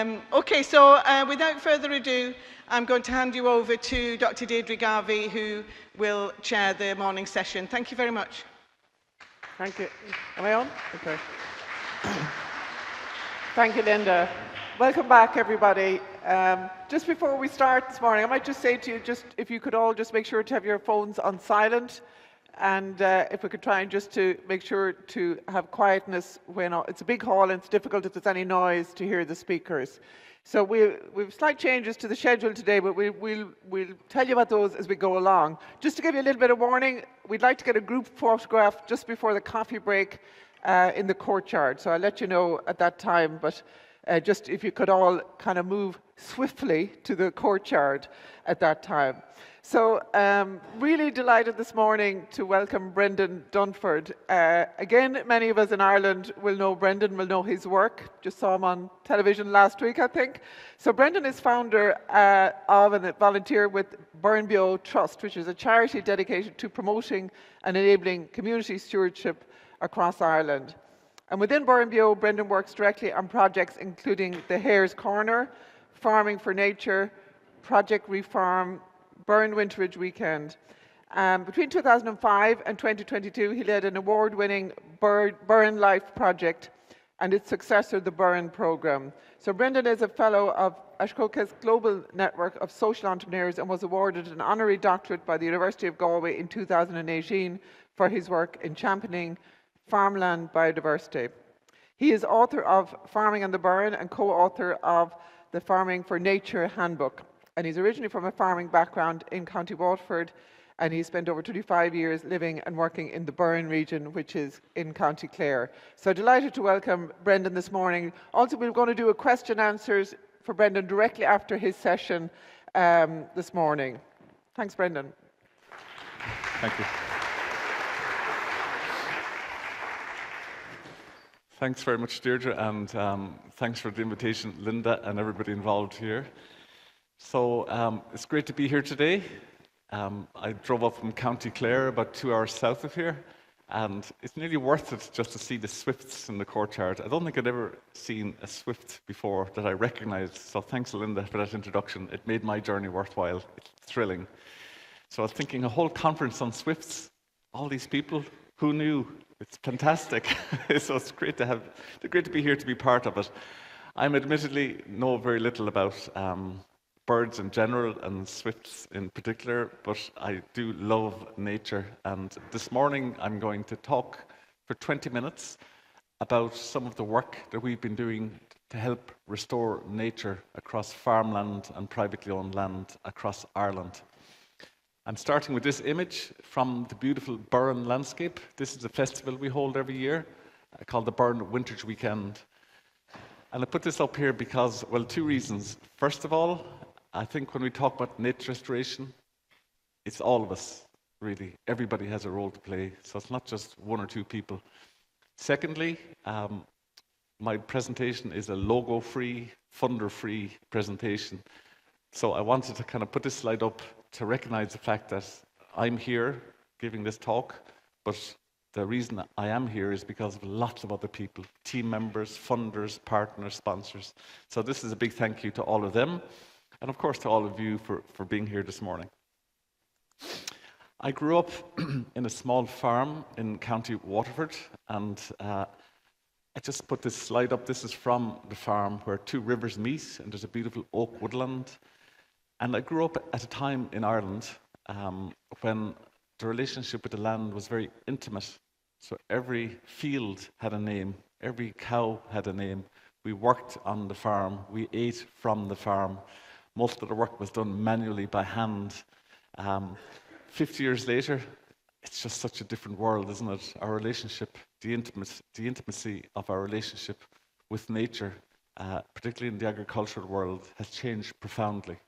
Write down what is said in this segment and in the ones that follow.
Okay, so without further ado, I'm going to hand you over to Dr. Deirdre Garvey, who will chair the morning session. Thank you very much. Thank you. Am I on? Okay. Thank you, Linda. Welcome back, everybody. Just before we start this morning, I might just say to you, just if you could all just make sure to have your phones on silent, and if we could try and just to make sure to have quietness when it's a big hall and it's difficult if there's any noise to hear the speakers. So we've slight changes to the schedule today, but we'll tell you about those as we go along. Just to give you a little bit of warning, we'd like to get a group photograph just before the coffee break in the courtyard. So I'll let you know at that time, but just if you could all kind of move swiftly to the courtyard at that time. So really delighted this morning to welcome Brendan Dunford. Again, many of us in Ireland will know Brendan, will know his work. Just saw him on television last week, I think. So Brendan is founder of and a volunteer with BurrenBeo Trust, which is a charity dedicated to promoting and enabling community stewardship across Ireland. And within BurrenBeo, Brendan works directly on projects including the Hare's Corner, Farming for Nature, Project Reform, Burren Winterage Weekend. Between 2005 and 2022, he led an award-winning Burren Life project and its successor, the Burren Programme. So Brendan is a fellow of Ashcoca's global network of social entrepreneurs and was awarded an honorary doctorate by the University of Galway in 2018 for his work in championing farmland biodiversity. He is author of Farming on the Burren and co-author of the Farming for Nature Handbook. And he's originally from a farming background in County Waterford, and he spent over 25 years living and working in the Burren region, which is in County Clare. So delighted to welcome Brendan this morning. Also, we're going to do a question answers for Brendan directly after his session this morning. Thanks, Brendan. Thank you. Thanks very much, Deirdre, and thanks for the invitation, Linda, and everybody involved here. So it's great to be here today. I drove up from County Clare, about 2 hours south of here, and it's nearly worth it just to see the swifts in the courtyard. I don't think I'd ever seen a swift before that I recognised, so thanks, Linda, for that introduction. It made my journey worthwhile. It's thrilling. So I was thinking, a whole conference on swifts, all these people, who knew? It's fantastic. So it's great to be here to be part of it. I'm admittedly know very little about birds in general and swifts in particular, but I do love nature. And this morning I'm going to talk for 20 minutes about some of the work that we've been doing to help restore nature across farmland and privately owned land across Ireland. I'm starting with this image from the beautiful Burren landscape. This is a festival we hold every year called the Burren Winterage Weekend. And I put this up here because, well, two reasons. First of all, I think when we talk about nature restoration, it's all of us, really. Everybody has a role to play, so it's not just one or two people. Secondly, my presentation is a logo-free, funder-free presentation. So I wanted to kind of put this slide up to recognize the fact that I'm here giving this talk, but the reason I am here is because of lots of other people, team members, funders, partners, sponsors. So this is a big thank you to all of them, and of course to all of you for being here this morning. I grew up in a small farm in County Waterford, and I just put this slide up. This is from the farm where two rivers meet, and there's a beautiful oak woodland. And I grew up at a time in Ireland when the relationship with the land was very intimate. So every field had a name, every cow had a name. We worked on the farm, we ate from the farm. Most of the work was done manually by hand. 50 years later, it's just such a different world, isn't it? Our relationship, the intimacy of our relationship with nature, particularly in the agricultural world, has changed profoundly.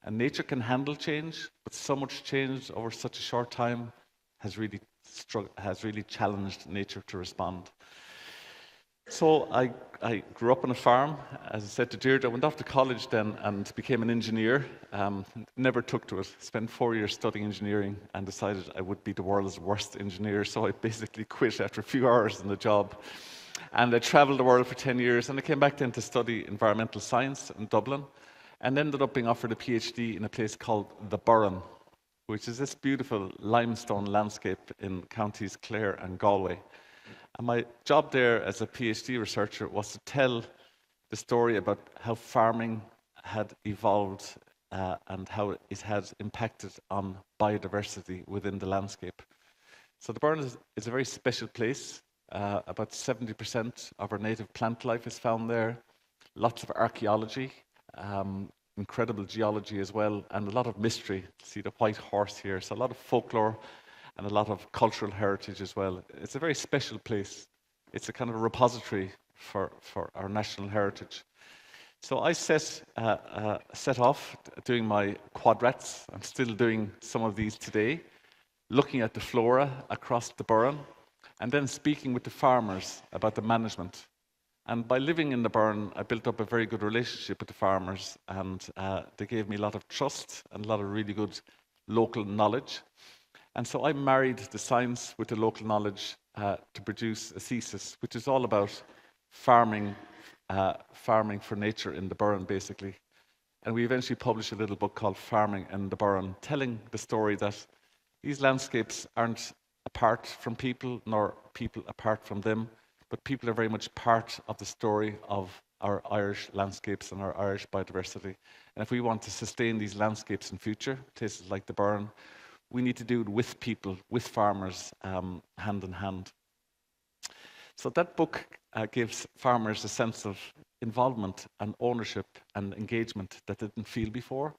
And nature can handle change, but so much change over such a short time has really challenged nature to respond. So I grew up on a farm. As I said to Deirdre, I went off to college then and became an engineer. Never took to it. Spent 4 years studying engineering and decided I would be the world's worst engineer. So I basically quit after a few hours in the job. And I traveled the world for 10 years, and I came back then to study environmental science in Dublin, and ended up being offered a PhD in a place called the Burren, which is this beautiful limestone landscape in counties Clare and Galway. And my job there as a PhD researcher was to tell the story about how farming had evolved and how it had impacted on biodiversity within the landscape. So the Burren is a very special place. About 70% of our native plant life is found there. Lots of archaeology, incredible geology as well, and a lot of mystery. See the white horse here, so a lot of folklore and a lot of cultural heritage as well. It's a very special place. It's a kind of a repository for our national heritage. So I set off doing my quadrats. I'm still doing some of these today, looking at the flora across the Burren, and then speaking with the farmers about the management. And by living in the Burren, I built up a very good relationship with the farmers, and they gave me a lot of trust and a lot of really good local knowledge. And so I married the science with the local knowledge to produce a thesis, which is all about farming for nature in the Burren, basically. And we eventually published a little book called Farming in the Burren, telling the story that these landscapes aren't apart from people, nor people apart from them, but people are very much part of the story of our Irish landscapes and our Irish biodiversity. And if we want to sustain these landscapes in future, places like the Burren, we need to do it with people, with farmers, hand in hand. So that book gives farmers a sense of involvement and ownership and engagement that they didn't feel before.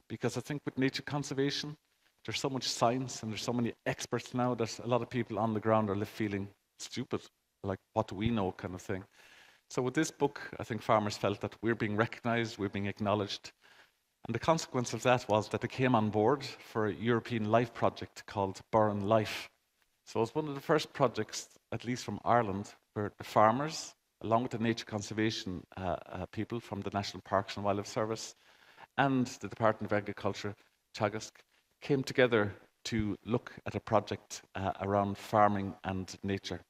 Because I think with nature conservation, there's so much science and there's so many experts now that a lot of people on the ground are left feeling stupid, like what do we know kind of thing. So with this book, I think farmers felt that we're being recognized, we're being acknowledged. And the consequence of that was that they came on board for a European Life project called Burren Life. So it was one of the first projects, at least from Ireland, where the farmers, along with the nature conservation people from the National Parks and Wildlife Service and the Department of Agriculture, Teagasc, came together to look at a project around farming and nature.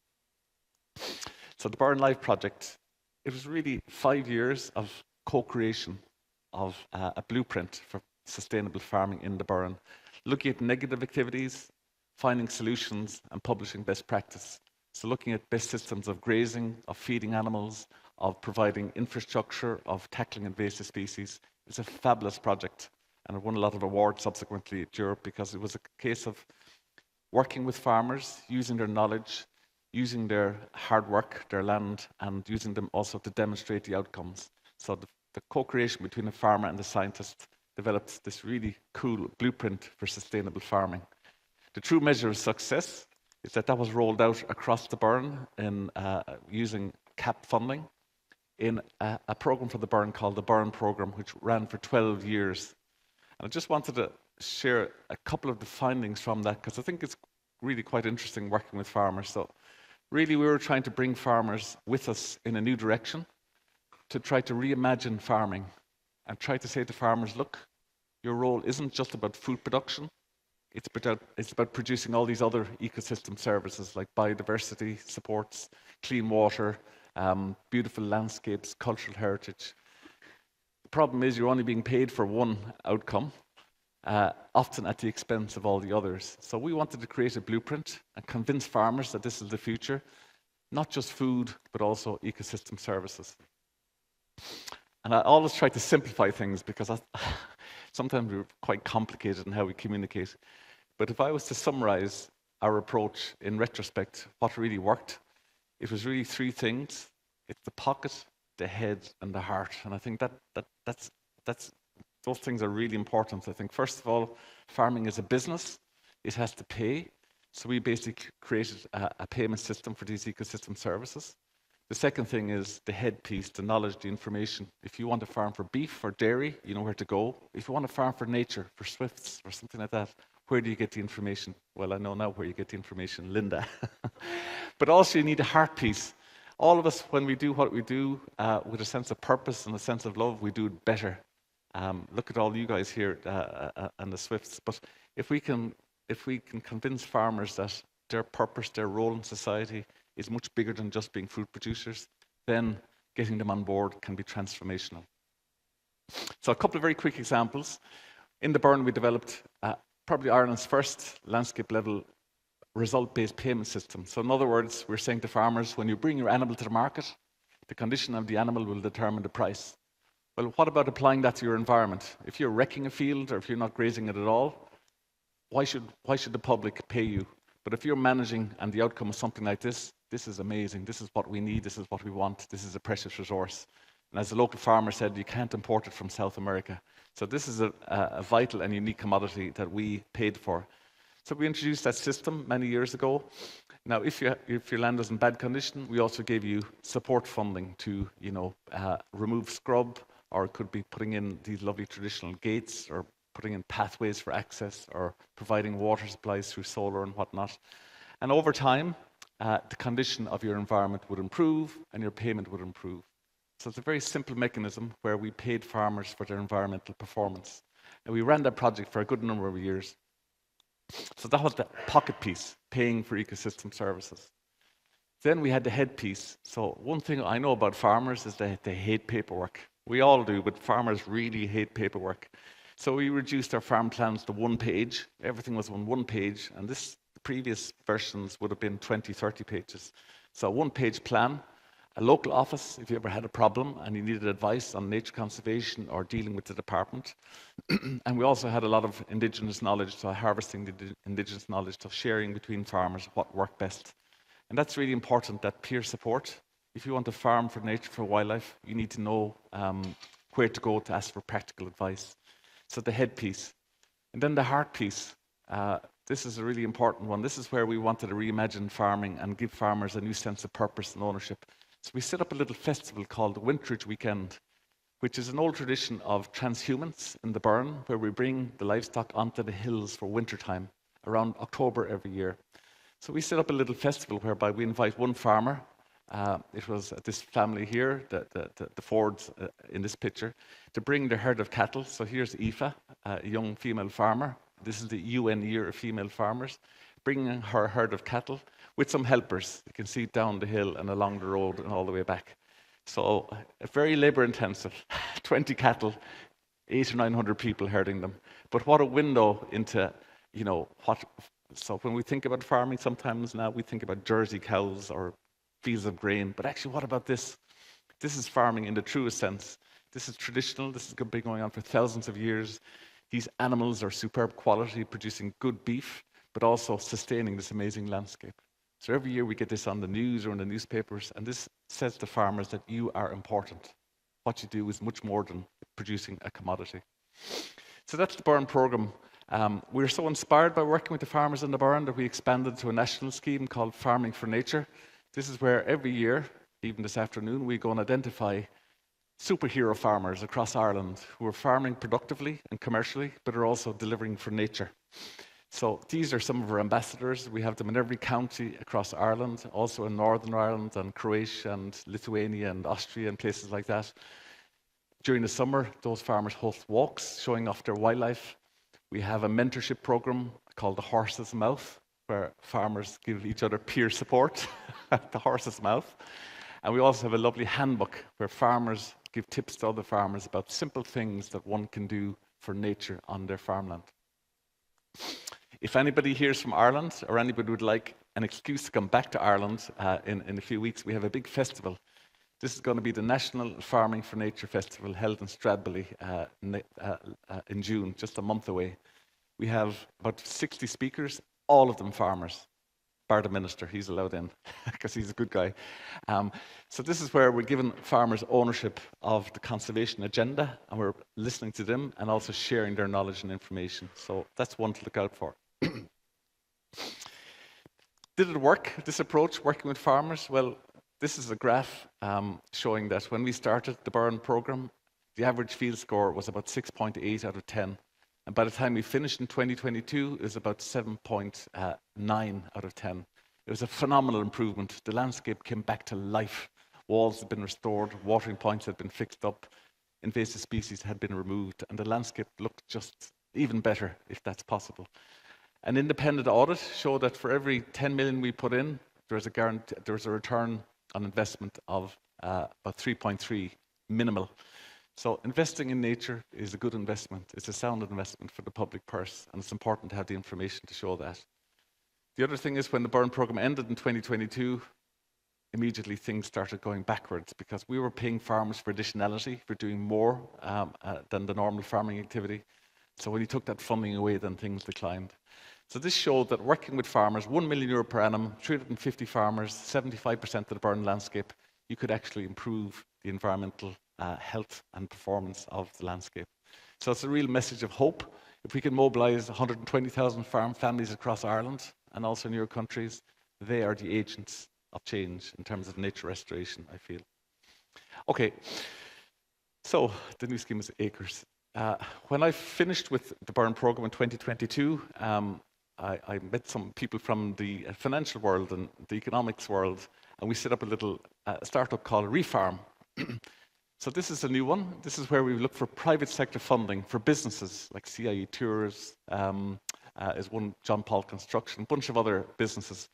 So the Burren Life project, it was really 5 years of co-creation of a blueprint for sustainable farming in the Burren, looking at negative activities, finding solutions and publishing best practice. So looking at best systems of grazing, of feeding animals, of providing infrastructure, of tackling invasive species. It's a fabulous project, and it won a lot of awards subsequently at Europe because it was a case of working with farmers, using their knowledge, using their hard work, their land, and using them also to demonstrate the outcomes. So the co-creation between the farmer and the scientist developed this really cool blueprint for sustainable farming. The true measure of success is that was rolled out across the Burren in using CAP funding in a program for the Burren called the Burren Program, which ran for 12 years. And I just wanted to share a couple of the findings from that, because I think it's really quite interesting working with farmers. So really we were trying to bring farmers with us in a new direction to try to reimagine farming and try to say to farmers, look, your role isn't just about food production. It's about producing all these other ecosystem services like biodiversity supports, clean water, beautiful landscapes, cultural heritage. The problem is you're only being paid for one outcome, often at the expense of all the others. So we wanted to create a blueprint and convince farmers that this is the future, not just food, but also ecosystem services. And I always try to simplify things because sometimes we're quite complicated in how we communicate. But if I was to summarize our approach in retrospect, what really worked, it was really three things. It's the pocket, the head, and the heart. And I think that's those things are really important. I think, first of all, farming is a business. It has to pay. So we basically created a payment system for these ecosystem services. The second thing is the head piece, the knowledge, the information. If you want to farm for beef or dairy, you know where to go. If you want to farm for nature, for swifts or something like that, where do you get the information? Well, I know now where you get the information, Linda. But also you need a heart piece. All of us, when we do what we do with a sense of purpose and a sense of love, we do it better. Look at all you guys here and the swifts. But if we can convince farmers that their purpose, their role in society is much bigger than just being fruit producers, then getting them on board can be transformational. So a couple of very quick examples. In the Burren, we developed probably Ireland's first landscape-level result-based payment system. So in other words, we're saying to farmers, when you bring your animal to the market, the condition of the animal will determine the price. Well, what about applying that to your environment? If you're wrecking a field or if you're not grazing it at all, why should the public pay you? But if you're managing and the outcome of something like this is amazing, this is what we need, this is what we want, this is a precious resource. And as the local farmer said, you can't import it from South America. So this is a vital and unique commodity that we paid for. So we introduced that system many years ago. Now, if your land is in bad condition, we also gave you support funding to, remove scrub, or it could be putting in these lovely traditional gates, or putting in pathways for access, or providing water supplies through solar and whatnot. And over time, the condition of your environment would improve and your payment would improve. So it's a very simple mechanism where we paid farmers for their environmental performance. And we ran that project for a good number of years. So that was the pocket piece, paying for ecosystem services. Then we had the head piece. So one thing I know about farmers is that they hate paperwork. We all do, but farmers really hate paperwork. So we reduced our farm plans to 1 page. Everything was on 1 page, and the previous versions would have been 20, 30 pages. So a 1-page plan, a local office if you ever had a problem and you needed advice on nature conservation or dealing with the department. And we also had a lot of indigenous knowledge, so harvesting the indigenous knowledge, so sharing between farmers what worked best. And that's really important, that peer support. If you want to farm for nature, for wildlife, you need to know where to go to ask for practical advice. So the head piece. And then the heart piece. This is a really important one. This is where we wanted to reimagine farming and give farmers a new sense of purpose and ownership. So we set up a little festival called the Winterage Weekend, which is an old tradition of transhumance in the Burren, where we bring the livestock onto the hills for wintertime, around October every year. So we set up a little festival whereby we invite one farmer. It was this family here, the Fords in this picture, to bring their herd of cattle. So here's Aoife, a young female farmer. This is the UN Year of Female Farmers, bringing her herd of cattle with some helpers. You can see down the hill and along the road and all the way back. So very labor intensive, 20 cattle, 800 or 900 people herding them. But what a window into, so when we think about farming, sometimes now we think about Jersey cows or fields of grain. But actually, what about this? This is farming in the truest sense. This is traditional. This has been going on for thousands of years. These animals are superb quality, producing good beef, but also sustaining this amazing landscape. So every year we get this on the news or in the newspapers, and this says to farmers that you are important. What you do is much more than producing a commodity. So that's the Burren programme. We're so inspired by working with the farmers in the Burren that we expanded to a national scheme called Farming for Nature. This is where every year, even this afternoon, we go and identify superhero farmers across Ireland who are farming productively and commercially, but are also delivering for nature. So these are some of our ambassadors. We have them in every county across Ireland, also in Northern Ireland and Croatia and Lithuania and Austria and places like that. During the summer, those farmers host walks showing off their wildlife. We have a mentorship program called the Horse's Mouth, where farmers give each other peer support at the horse's mouth. And we also have a lovely handbook where farmers give tips to other farmers about simple things that one can do for nature on their farmland. If anybody here is from Ireland, or anybody would like an excuse to come back to Ireland in a few weeks, we have a big festival. This is going to be the National Farming for Nature Festival held in Stradbally in June, just a month away. We have about 60 speakers, all of them farmers. Bar the minister, he's allowed in because he's a good guy. So this is where we're giving farmers ownership of the conservation agenda, and we're listening to them and also sharing their knowledge and information. So that's one to look out for. Did it work, this approach, working with farmers? Well, this is a graph showing that when we started the Burren programme, the average field score was about 6.8 out of 10. And by the time we finished in 2022, it was about 7.9 out of 10. It was a phenomenal improvement. The landscape came back to life. Walls had been restored, watering points had been fixed up, invasive species had been removed, and the landscape looked just even better, if that's possible. An independent audit showed that for every 10 million we put in, there was a return on investment of about 3.3 minimal. So investing in nature is a good investment. It's a sound investment for the public purse, and it's important to have the information to show that. The other thing is when the burn program ended in 2022, immediately things started going backwards because we were paying farmers for additionality, for doing more than the normal farming activity. So when you took that funding away, then things declined. So this showed that working with farmers, €1 million per annum, 350 farmers, 75% of the burn landscape, you could actually improve the environmental health and performance of the landscape. So it's a real message of hope. If we can mobilise 120,000 farm families across Ireland and also in your countries, they are the agents of change in terms of nature restoration, I feel. Okay, so the new scheme is acres. When I finished with the burn program in 2022, I met some people from the financial world and the economics world, and we set up a little startup called Refarm. So this is a new one. This is where we look for private sector funding for businesses like CIE Tours, is one, John Paul Construction, a bunch of other businesses,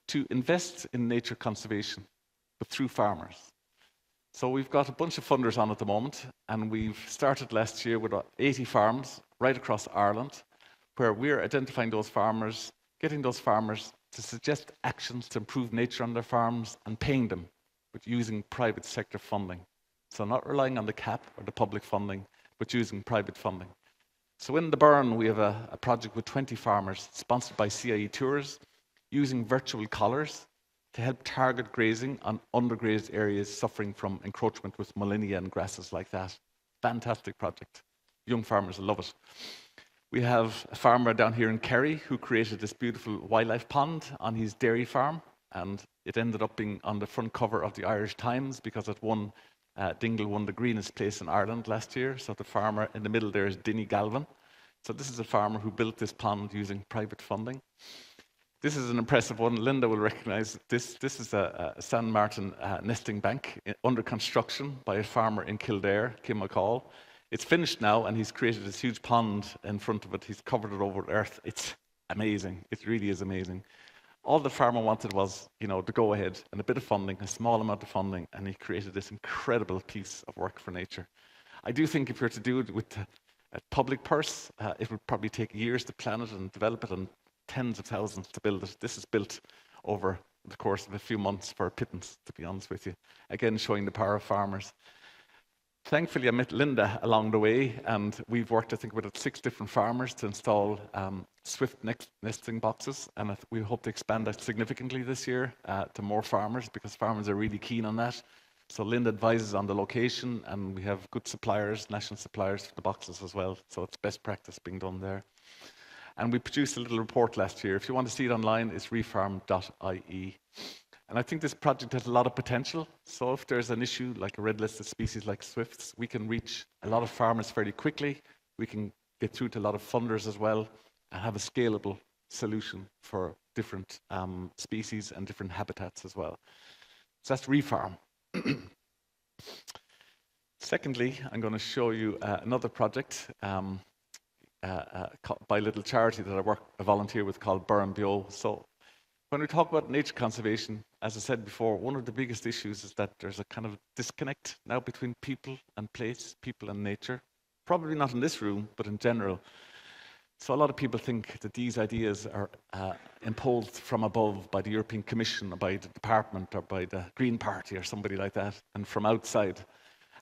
to invest in nature conservation, but through farmers. So we've got a bunch of funders on at the moment, and we've started last year with 80 farms right across Ireland, where we're identifying those farmers, getting those farmers to suggest actions to improve nature on their farms and paying them with using private sector funding. So not relying on the CAP or the public funding, but using private funding. So in the Burren, we have a project with 20 farmers sponsored by CIE Tours, using virtual collars to help target grazing on undergrazed areas suffering from encroachment with Molinia and grasses like that. Fantastic project. Young farmers love it. We have a farmer down here in Kerry who created this beautiful wildlife pond on his dairy farm, and it ended up being on the front cover of the Irish Times because it won Dingle won the greenest place in Ireland last year. So the farmer in the middle there is Dinny Galvin. So this is a farmer who built this pond using private funding. This is an impressive one. Linda will recognize this. This is a San Martin nesting bank under construction by a farmer in Kildare, Kim McCall. It's finished now, and he's created this huge pond in front of it. He's covered it over with earth. It's amazing. It really is amazing. All the farmer wanted was, to go ahead and a bit of funding, a small amount of funding, and he created this incredible piece of work for nature. I do think if you're to do it with a public purse, it would probably take years to plan it and develop it and tens of thousands to build it. This is built over the course of a few months for a pittance, to be honest with you. Again, showing the power of farmers. Thankfully, I met Linda along the way, and we've worked, I think, with 6 different farmers to install swift nesting boxes, and we hope to expand that significantly this year to more farmers, because farmers are really keen on that. So Linda advises on the location, and we have good suppliers, national suppliers for the boxes as well, so it's best practice being done there. And we produced a little report last year. If you want to see it online, it's refarm.ie. And I think this project has a lot of potential. So if there's an issue like a red listed species like swifts, we can reach a lot of farmers fairly quickly. We can get through to a lot of funders as well and have a scalable solution for different species and different habitats as well. So that's Refarm. Secondly, I'm going to show you another project by a little charity that I volunteer with called BurrenBeo. So when we talk about nature conservation, as I said before, one of the biggest issues is that there's a kind of disconnect now between people and place, people and nature. Probably not in this room, but in general. So a lot of people think that these ideas are imposed from above by the European Commission or by the department or by the Green Party or somebody like that, and from outside.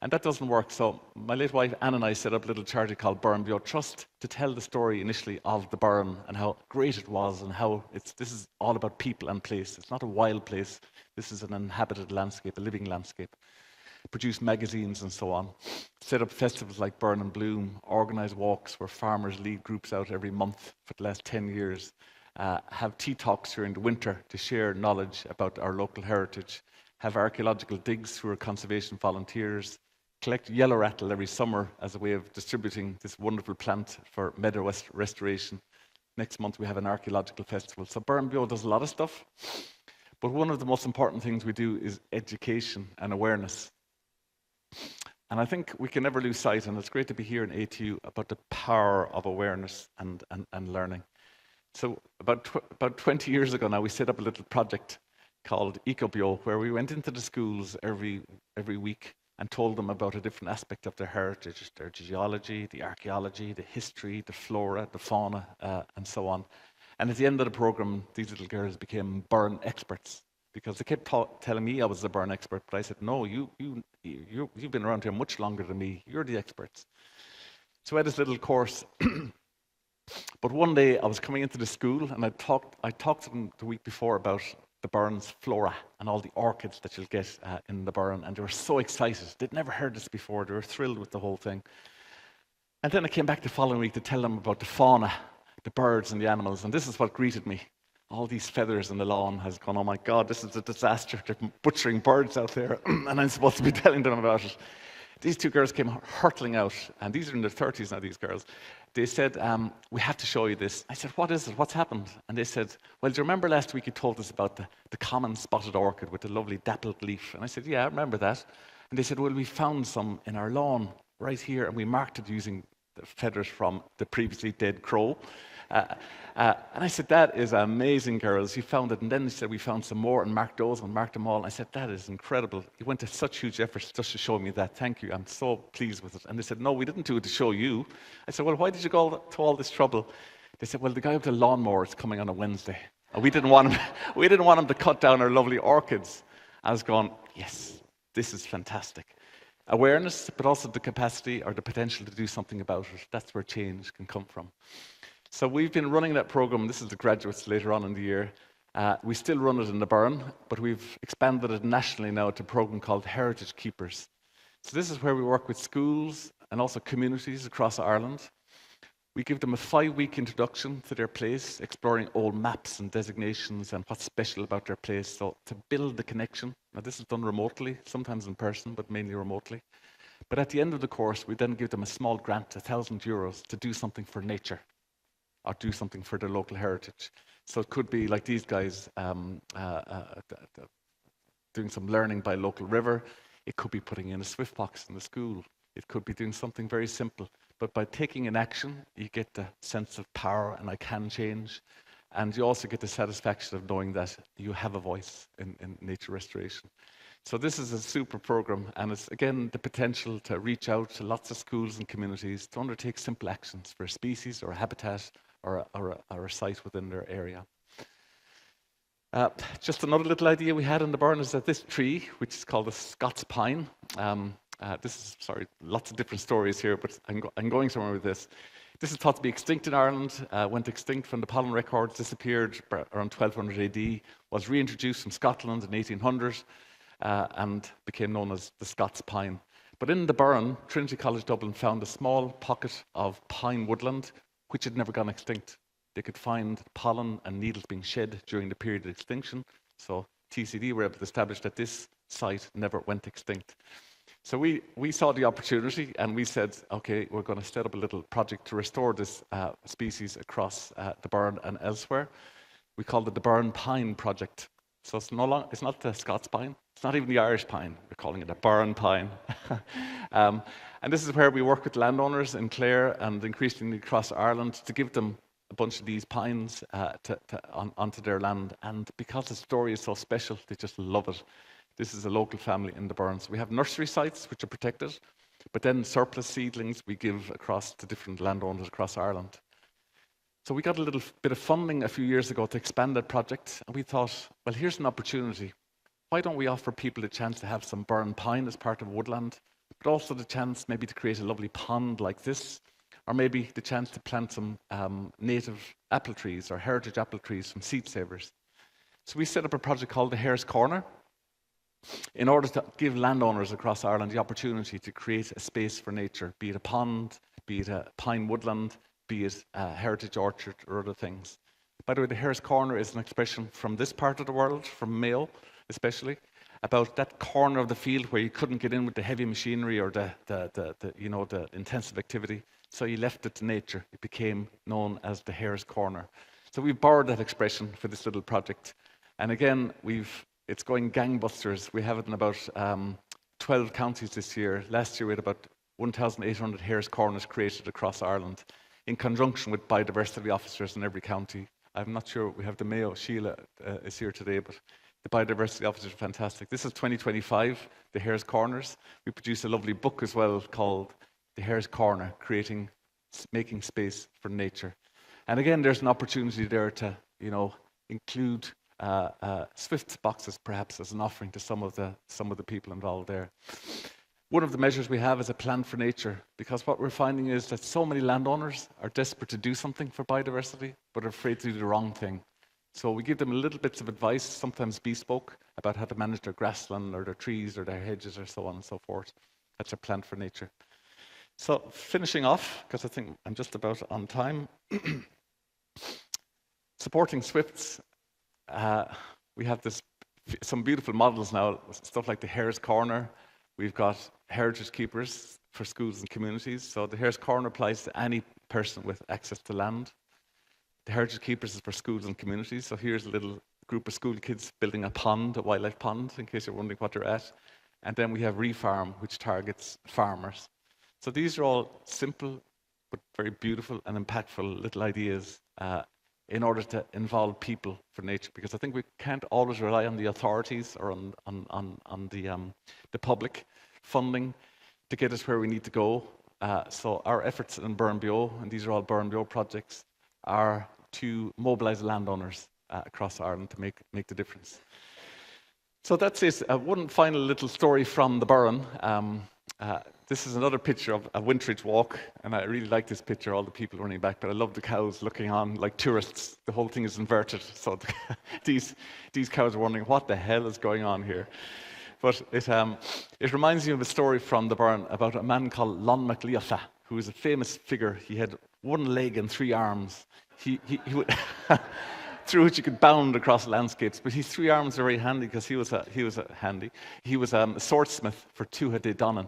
And that doesn't work. So my late wife Anne and I set up a little charity called BurrenBeo Trust to tell the story initially of the Burren and how great it was and how this is all about people and place. It's not a wild place. This is an inhabited landscape, a living landscape. Produce magazines and so on. Set up festivals like Burn and Bloom. Organize walks where farmers lead groups out every month for the last 10 years. Have tea talks during the winter to share knowledge about our local heritage. Have archaeological digs through our conservation volunteers. Collect yellow rattle every summer as a way of distributing this wonderful plant for meadow restoration. Next month we have an archaeological festival. So BurrenBeo does a lot of stuff, but one of the most important things we do is education and awareness. And I think we can never lose sight, and it's great to be here in ATU, about the power of awareness and learning. So about 20 years ago now, we set up a little project called BTO, where we went into the schools every week and told them about a different aspect of their heritage, their geology, the archaeology, the history, the flora, the fauna, and so on. And at the end of the program, these little girls became burn experts, because they kept telling me I was the burn expert, but I said, no, you've been around here much longer than me. You're the experts. So I had this little course. But one day I was coming into the school and I talked to them the week before about the Burren's flora and all the orchids that you'll get in the Burren, and they were so excited. They'd never heard this before. They were thrilled with the whole thing. And then I came back the following week to tell them about the fauna, the birds and the animals, and this is what greeted me. All these feathers in the lawn has gone, oh my God, this is a disaster. They're butchering birds out there, and I'm supposed to be telling them about it. These two girls came hurtling out, and these are in their 30s now, these girls. They said, we have to show you this. I said, what is it? What's happened? And they said, well, do you remember last week you told us about the common spotted orchid with the lovely dappled leaf? And I said, yeah, I remember that. And they said, well, we found some in our lawn right here, and we marked it using the feathers from the previously dead crow. And I said, that is amazing, girls. You found it. And then they said, we found some more and marked those and marked them all. And I said, that is incredible. You went to such huge efforts just to show me that. Thank you. I'm so pleased with it. And they said, no, we didn't do it to show you. I said, well, why did you go to all this trouble? They said, well, the guy with the lawnmower is coming on a Wednesday. And we didn't want him to cut down our lovely orchids. I was going, yes, this is fantastic. Awareness, but also the capacity or the potential to do something about it. That's where change can come from. So we've been running that program. This is the graduates later on in the year. We still run it in the Burren, but we've expanded it nationally now to a program called Heritage Keepers. So this is where we work with schools and also communities across Ireland. We give them a 5-week introduction to their place, exploring old maps and designations and what's special about their place. So to build the connection. Now this is done remotely, sometimes in person, but mainly remotely. But at the end of the course, we then give them a small grant, €1,000, to do something for nature, or do something for their local heritage. So it could be like these guys doing some learning by a local river. It could be putting in a swift box in the school. It could be doing something very simple. But by taking an action, you get the sense of power and I can change. And you also get the satisfaction of knowing that you have a voice in nature restoration. So this is a super program, and it's, again, the potential to reach out to lots of schools and communities to undertake simple actions for a species or a habitat or a site within their area. Just another little idea we had in the Burren is that this tree, which is called the Scots pine, lots of different stories here, but I'm going somewhere with this. This is thought to be extinct in Ireland, went extinct from the pollen records, disappeared around 1200 AD, was reintroduced from Scotland in 1800, and became known as the Scots pine. But in the Burren, Trinity College Dublin found a small pocket of pine woodland which had never gone extinct. They could find pollen and needles being shed during the period of extinction. So TCD were able to establish that this site never went extinct. So we saw the opportunity and we said, okay, we're going to set up a little project to restore this species across the Burren and elsewhere. We called it the Burren Pine Project. So it's not the Scots pine, it's not even the Irish pine, we're calling it a Burren pine. And this is where we work with landowners in Clare and increasingly across Ireland to give them a bunch of these pines onto their land. And because the story is so special, they just love it. This is a local family in the Burren. So we have nursery sites which are protected, but then surplus seedlings we give across to different landowners across Ireland. So we got a little bit of funding a few years ago to expand that project, and we thought, well, here's an opportunity. Why don't we offer people a chance to have some Burren pine as part of woodland, but also the chance maybe to create a lovely pond like this, or maybe the chance to plant some native apple trees or heritage apple trees from seed savers. So we set up a project called the Hare's Corner in order to give landowners across Ireland the opportunity to create a space for nature, be it a pond, be it a pine woodland, be it a heritage orchard or other things. By the way, the Hare's Corner is an expression from this part of the world, from Mayo especially, about that corner of the field where you couldn't get in with the heavy machinery or the intensive activity. So you left it to nature. It became known as the Hare's Corner. So we've borrowed that expression for this little project. And again, it's going gangbusters. We have it in about 12 counties this year. Last year we had about 1,800 Hare's Corners created across Ireland in conjunction with biodiversity officers in every county. I'm not sure we have the Mayo, Sheila is here today, but The biodiversity officers are fantastic. This is 2025, the Hare's Corners. We produced a lovely book as well called The Hare's Corner, making space for nature. And again, there's an opportunity there to, include Swift's boxes perhaps as an offering to some of the people involved there. One of the measures we have is a plan for nature, because what we're finding is that so many landowners are desperate to do something for biodiversity, but are afraid to do the wrong thing. So we give them little bits of advice, sometimes bespoke, about how to manage their grassland or their trees or their hedges or so on and so forth. That's a plan for nature. So finishing off, because I think I'm just about on time, supporting Swifts, we have some beautiful models now, stuff like the Hare's Corner. We've got heritage keepers for schools and communities. So the Hare's Corner applies to any person with access to land. The heritage keepers is for schools and communities. So here's a little group of school kids building a pond, a wildlife pond, in case you're wondering what they're at. And then we have Refarm, which targets farmers. So these are all simple, but very beautiful and impactful little ideas in order to involve people for nature, because I think we can't always rely on the authorities or on the public funding to get us where we need to go. So our efforts in BurrenBeo, and these are all BurrenBeo projects, are to mobilise landowners across Ireland to make the difference. So that's it. One final little story from the Burren. This is another picture of a Wintridge walk, and I really like this picture, all the people running back, but I love the cows looking on like tourists. The whole thing is inverted, so these cows are wondering what the hell is going on here. But it reminds me of a story from the Burren about a man called Lon MacLeofa, who was a famous figure. He had one leg and three arms. He would through which he could bound across landscapes. But his three arms are very handy because he was a swordsmith for Tuatha De Danann.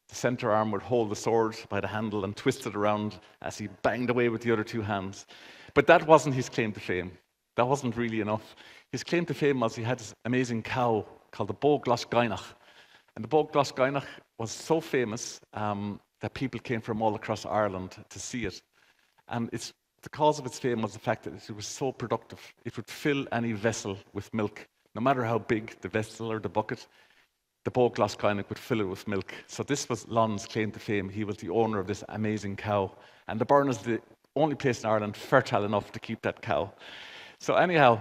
The center arm would hold the sword by the handle and twist it around as he banged away with the other two hands. But that wasn't his claim to fame. That wasn't really enough. His claim to fame was he had this amazing cow called the Bó Glas Gainach. And the Bó Glas Gainach was so famous that people came from all across Ireland to see it. And the cause of its fame was the fact that it was so productive. It would fill any vessel with milk. No matter how big the vessel or the bucket, the Bó Glas Gainach would fill it with milk. So this was Lon's claim to fame. He was the owner of this amazing cow. And the Burren is the only place in Ireland fertile enough to keep that cow. So anyhow,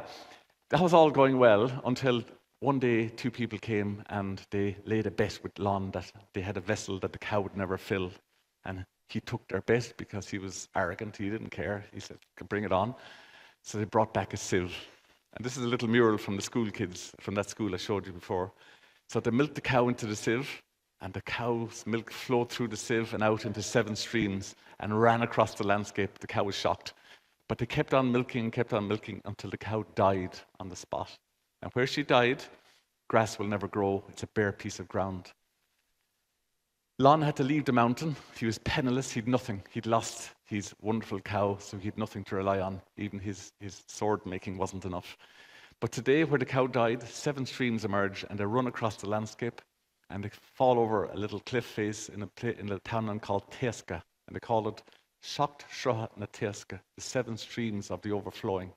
that was all going well until one day two people came and they laid a bet with Lon that they had a vessel that the cow would never fill. And he took their bet because he was arrogant. He didn't care. He said, bring it on. So they brought back a sieve. And this is a little mural from the school kids from that school I showed you before. So they milked the cow into the sieve, and the cow's milk flowed through the sieve and out into 7 streams and ran across the landscape. The cow was shocked. But they kept on milking until the cow died on the spot. And where she died, grass will never grow. It's a bare piece of ground. Lon had to leave the mountain. He was penniless. He'd nothing. He'd lost his wonderful cow, so he'd nothing to rely on. Even his sword making wasn't enough. But today, where the cow died, 7 streams emerge, and they run across the landscape, and they fall over a little cliff face in a town called Teasca, and they call it Shocht Shroha na Teasca, the 7 streams of the overflowing.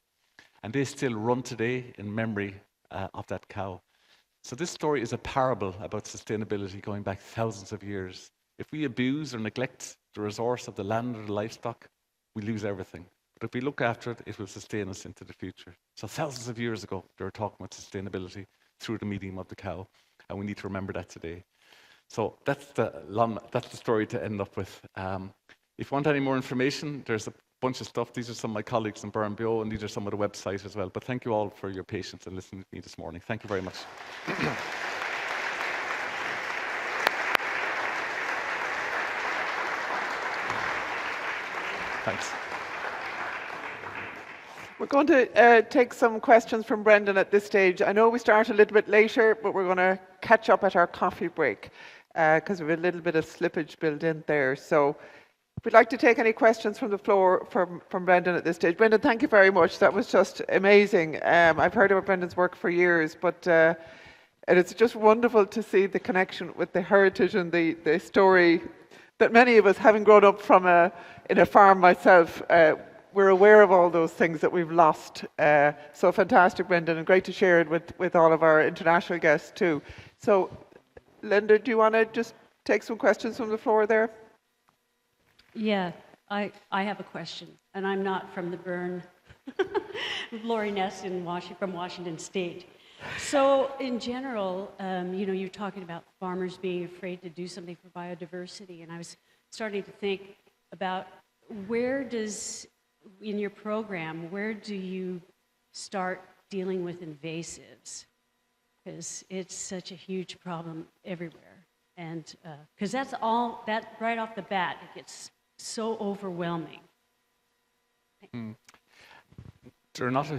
And they still run today in memory of that cow. So this story is a parable about sustainability going back thousands of years. If we abuse or neglect the resource of the land or the livestock, we lose everything. But if we look after it, it will sustain us into the future. So thousands of years ago, they were talking about sustainability through the medium of the cow, and we need to remember that today. So that's the story to end up with. If you want any more information, there's a bunch of stuff. These are some of my colleagues in BurrenBeo, and these are some of the websites as well. But thank you all for your patience and listening to me this morning. Thank you very much. Thanks. We're going to take some questions from Brendan at this stage. I know we start a little bit later, but we're going to catch up at our coffee break because we have a little bit of slippage built in there. So if we'd like to take any questions from the floor from Brendan at this stage. Brendan, thank you very much. That was just amazing. I've heard about Brendan's work for years, but and it's just wonderful to see the connection with the heritage and the story that many of us, having grown up in a farm myself, we're aware of all those things that we've lost. So fantastic, Brendan, and great to share it with all of our international guests too. So, Linda, do you want to just take some questions from the floor there? Yeah, I have a question, and I'm not from the Burn. Lori Ness from Washington State. So in general, you're talking about farmers being afraid to do something for biodiversity, and I was starting to think about in your program, where do you start dealing with invasives? Because it's such a huge problem everywhere. And because that right off the bat, it gets so overwhelming. They're not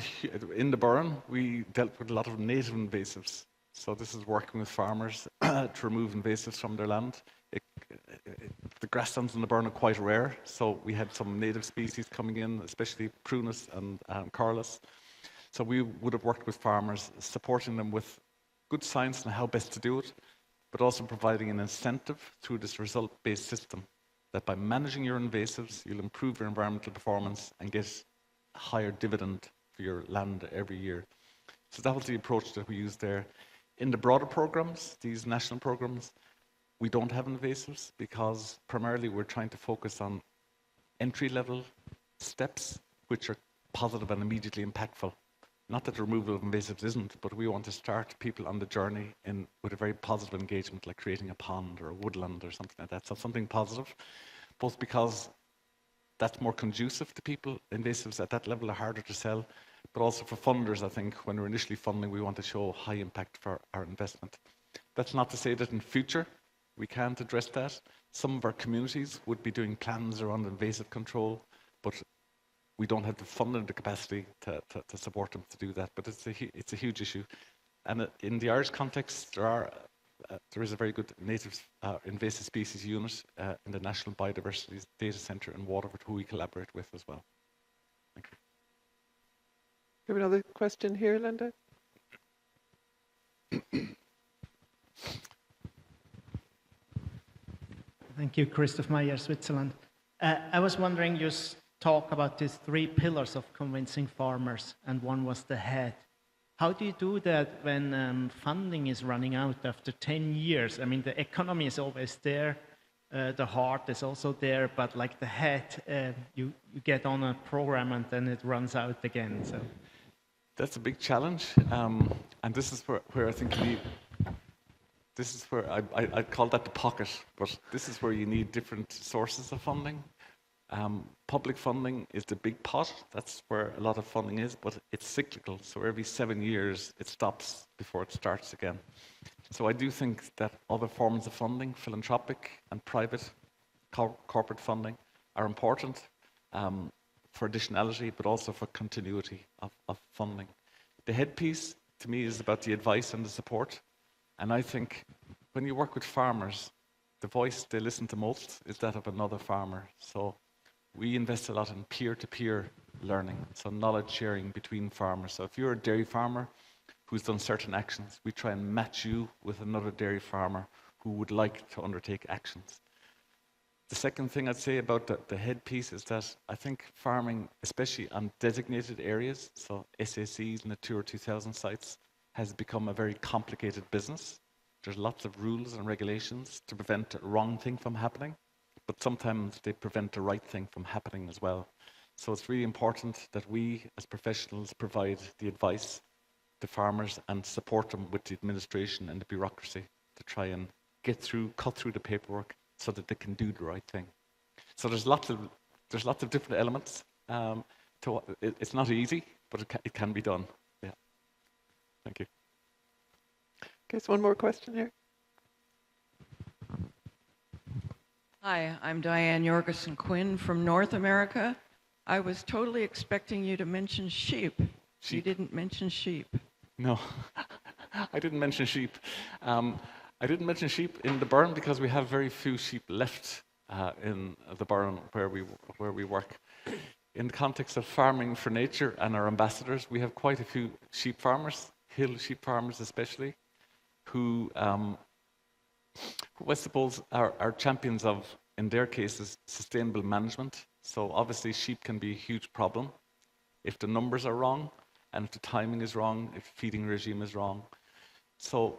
in the Burren, we dealt with a lot of native invasives. So this is working with farmers to remove invasives from their land. The grasslands in the Burren are quite rare, so we had some native species coming in, especially prunus and corylus. So we would have worked with farmers, supporting them with good science on how best to do it, but also providing an incentive through this result-based system that by managing your invasives, you'll improve your environmental performance and get a higher dividend for your land every year. So that was the approach that we used there. In the broader programs, these national programs, we don't have invasives because primarily we're trying to focus on entry-level steps which are positive and immediately impactful. Not that the removal of invasives isn't, but we want to start people on the journey with a very positive engagement, like creating a pond or a woodland or something like that. So something positive, both because that's more conducive to people. Invasives at that level are harder to sell, but also for funders, I think, when we're initially funding, we want to show high impact for our investment. That's not to say that in future we can't address that. Some of our communities would be doing plans around invasive control, but we don't have the funding, the capacity to support them to do that. But it's a huge issue. And in the Irish context, there is a very good native invasive species unit in the National Biodiversity Data Centre in Waterford, who we collaborate with as well. Thank you. We have another question here, Linda. Thank you, Christoph Meyer, Switzerland. I was wondering, you talk about these 3 pillars of convincing farmers, and one was the head. How do you do that when funding is running out after 10 years? I mean, the economy is always there, the heart is also there, but like the head, you get on a program and then it runs out again. So that's a big challenge, and this is where I think you need. This is where I'd call that the pocket, but this is where you need different sources of funding. Public funding is the big pot. That's where a lot of funding is, but it's cyclical. So every 7 years, it stops before it starts again. So I do think that other forms of funding, philanthropic and private corporate funding, are important for additionality, but also for continuity of funding. The head piece, to me, is about the advice and the support. And I think when you work with farmers, the voice they listen to most is that of another farmer. So we invest a lot in peer-to-peer learning, so knowledge sharing between farmers. So if you're a dairy farmer who's done certain actions, we try and match you with another dairy farmer who would like to undertake actions. The second thing I'd say about the head piece is that I think farming, especially on designated areas, so SACs, Natura 2000 sites, has become a very complicated business. There's lots of rules and regulations to prevent a wrong thing from happening, but sometimes they prevent the right thing from happening as well. So it's really important that we as professionals provide the advice to farmers and support them with the administration and the bureaucracy to try and cut through the paperwork so that they can do the right thing. So there's lots of different elements. It's not easy, but it can be done. Yeah. Thank you. Okay, so one more question here. Hi, I'm Diane Jorgensen Quinn from North America. I was totally expecting you to mention sheep. You didn't mention sheep. No, I didn't mention sheep. I didn't mention sheep in the Burren because we have very few sheep left in the Burren where we work. In the context of farming for nature and our ambassadors, we have quite a few sheep farmers, hill sheep farmers especially, who I suppose are champions of in their case is sustainable management. So obviously sheep can be a huge problem if the numbers are wrong and if the timing is wrong, if the feeding regime is wrong. So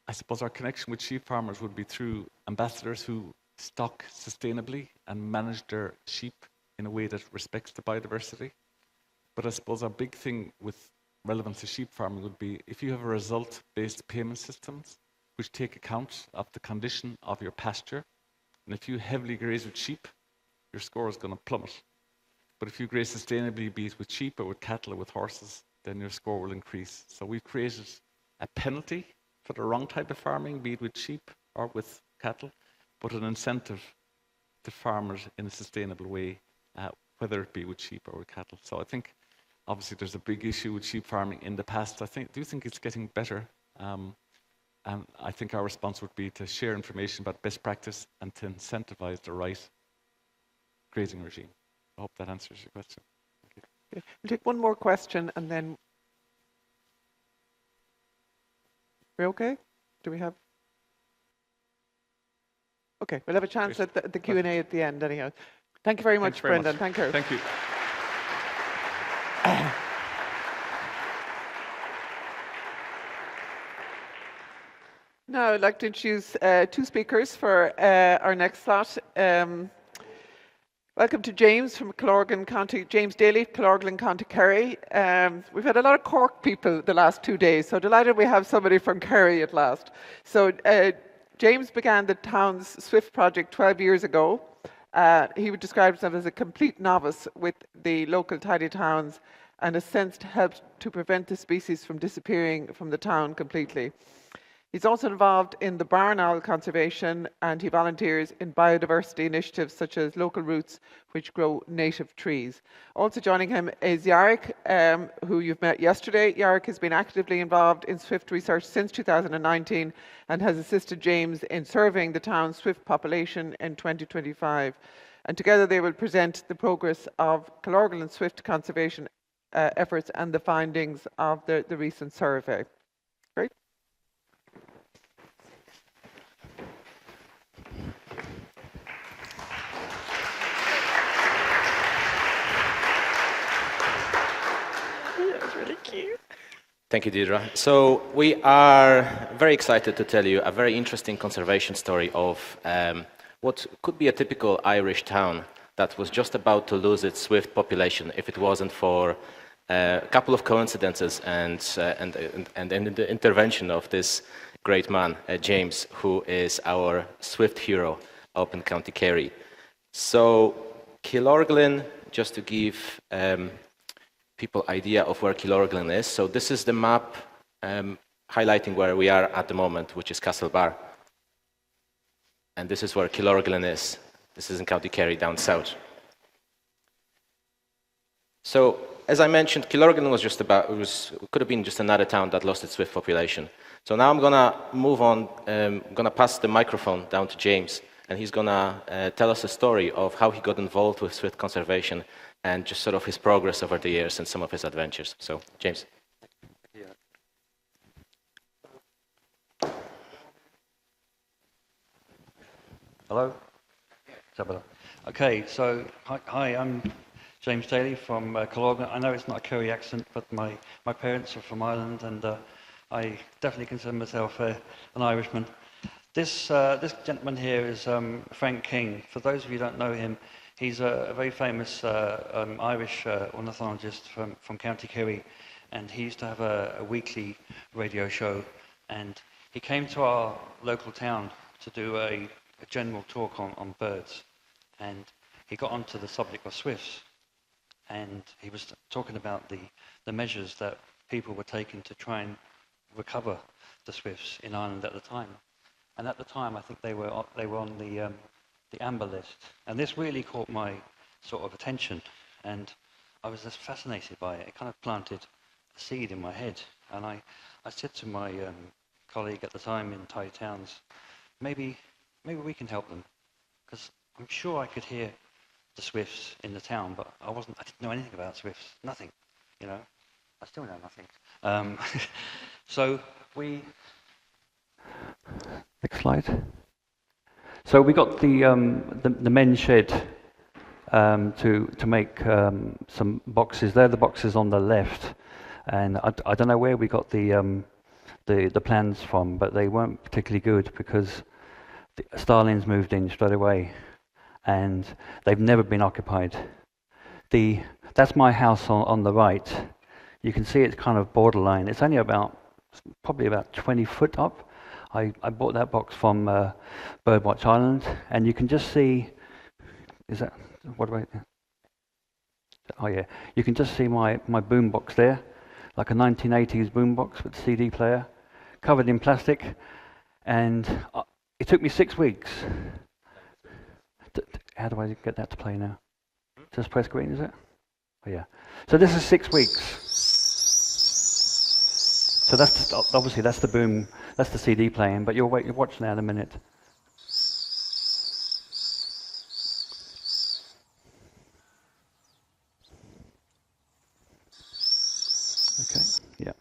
I suppose our connection with sheep farmers would be through ambassadors who stock sustainably and manage their sheep in a way that respects the biodiversity. But I suppose our big thing with relevance to sheep farming would be if you have a result-based payment systems which take account of the condition of your pasture, and if you heavily graze with sheep, your score is going to plummet. But if you graze sustainably, be it with sheep or with cattle or with horses, then your score will increase. So we've created a penalty for the wrong type of farming, be it with sheep or with cattle, but an incentive to farmers in a sustainable way, whether it be with sheep or with cattle. So I think obviously there's a big issue with sheep farming in the past. I do think it's getting better. And I think our response would be to share information about best practice and to incentivize the right grazing regime. I hope that answers your question. Thank you. Okay. We'll take one more question and then... We okay? Do we have... Okay, we'll have a chance at the Q&A at the end anyhow. Thank you very much, Brendan. Thank you. Thank you. Now I'd like to introduce two speakers for our next slot. Welcome to James from Killorglin County, James Daly, Killorglin County Kerry. We've had a lot of Cork people the last 2 days, so delighted we have somebody from Kerry at last. So James began the town's Swift project 12 years ago. He would describe himself as a complete novice with the local tidy towns and has since helped to prevent the species from disappearing from the town completely. He's also involved in the barn owl conservation and he volunteers in biodiversity initiatives such as Local Roots, which grow native trees. Also joining him is Jarek, who you've met yesterday. Jarek has been actively involved in Swift research since 2019 and has assisted James in surveying the town's Swift population in 2025. And together they will present the progress of Killorglin Swift conservation efforts and the findings of the recent survey. Great. Thank you, Deirdre. So we are very excited to tell you a very interesting conservation story of what could be a typical Irish town that was just about to lose its swift population if it wasn't for a couple of coincidences and the intervention of this great man, James, who is our swift hero up in County Kerry. So Killorglin, just to give people idea of where Killorglin is. So this is the map highlighting where we are at the moment, which is Castlebar. And this is where Killorglin is. This is in County Kerry, down south. So, as I mentioned, Killorglin was just about, could have been just another town that lost its swift population. So now I'm gonna move on, I'm gonna pass the microphone down to James, and he's gonna tell us a story of how he got involved with swift conservation and just sort of his progress over the years and some of his adventures. So, James. Hello? Okay, so hi, I'm James Daly from Killorglin. I know it's not a Kerry accent, but my parents are from Ireland, and I definitely consider myself an Irishman. This gentleman here is Frank King. For those of you who don't know him, he's a very famous Irish ornithologist from County Kerry, and he used to have a weekly radio show, and he came to our local town to do a general talk on birds, and he got onto the subject of swifts, and he was talking about the measures that people were taking to try and recover the swifts in Ireland at the time. And at the time, I think they were on the amber list, and this really caught my sort of attention, and I was just fascinated by it. It kind of planted a seed in my head, and I said to my colleague at the time in Tidy Towns, maybe we can help them, because I'm sure I could hear the swifts in the town, but I didn't know anything about swifts, nothing, you know. I still know nothing. So we... Next slide. So we got the men's shed to make some boxes. They're the boxes on the left, and I don't know where we got the plans from, but they weren't particularly good because Stalin's moved in straight away, and they've never been occupied. That's my house on the right. You can see it's kind of borderline. It's only probably about 20 foot up. I bought that box from Birdwatch Island, and you can just see. Is that what do I? Oh yeah, you can just see my boom box there, like a 1980s boom box with CD player, covered in plastic, and it took me 6 weeks. How do I get that to play now? Just press green, is it? Oh yeah. So this is 6 weeks. So that's obviously that's the boom, that's the CD playing. But you'll watch now in a minute. Okay. Yeah.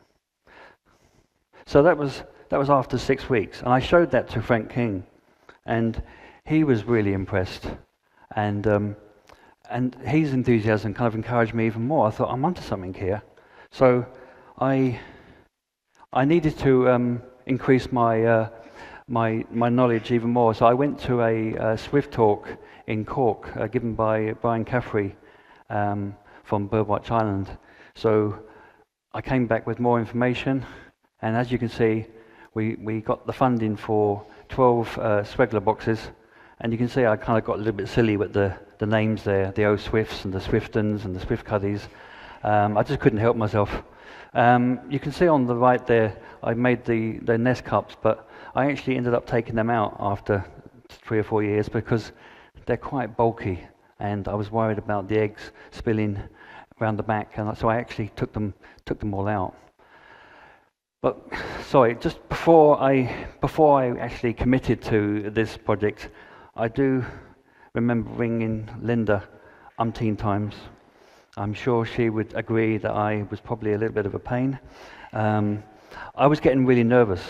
So that was after 6 weeks, and I showed that to Frank King, and he was really impressed, and his enthusiasm kind of encouraged me even more. I thought, I'm onto something here. So I needed to increase my knowledge even more. So I went to a Swift talk in Cork, given by Brian Caffrey from Birdwatch Island. So I came back with more information, and as you can see, we got the funding for 12 Swegler boxes, and you can see I kind of got a little bit silly with the names there, the O Swifts and the Swiftons and the Swift Cadiz. I just couldn't help myself. You can see on the right there, I made the nest cups, but I actually ended up taking them out after 3 or 4 years because they're quite bulky, and I was worried about the eggs spilling around the back, and so I actually took them all out. But sorry, just before I actually committed to this project, I do remember ringing Linda umpteen times. I'm sure she would agree that I was probably a little bit of a pain. I was getting really nervous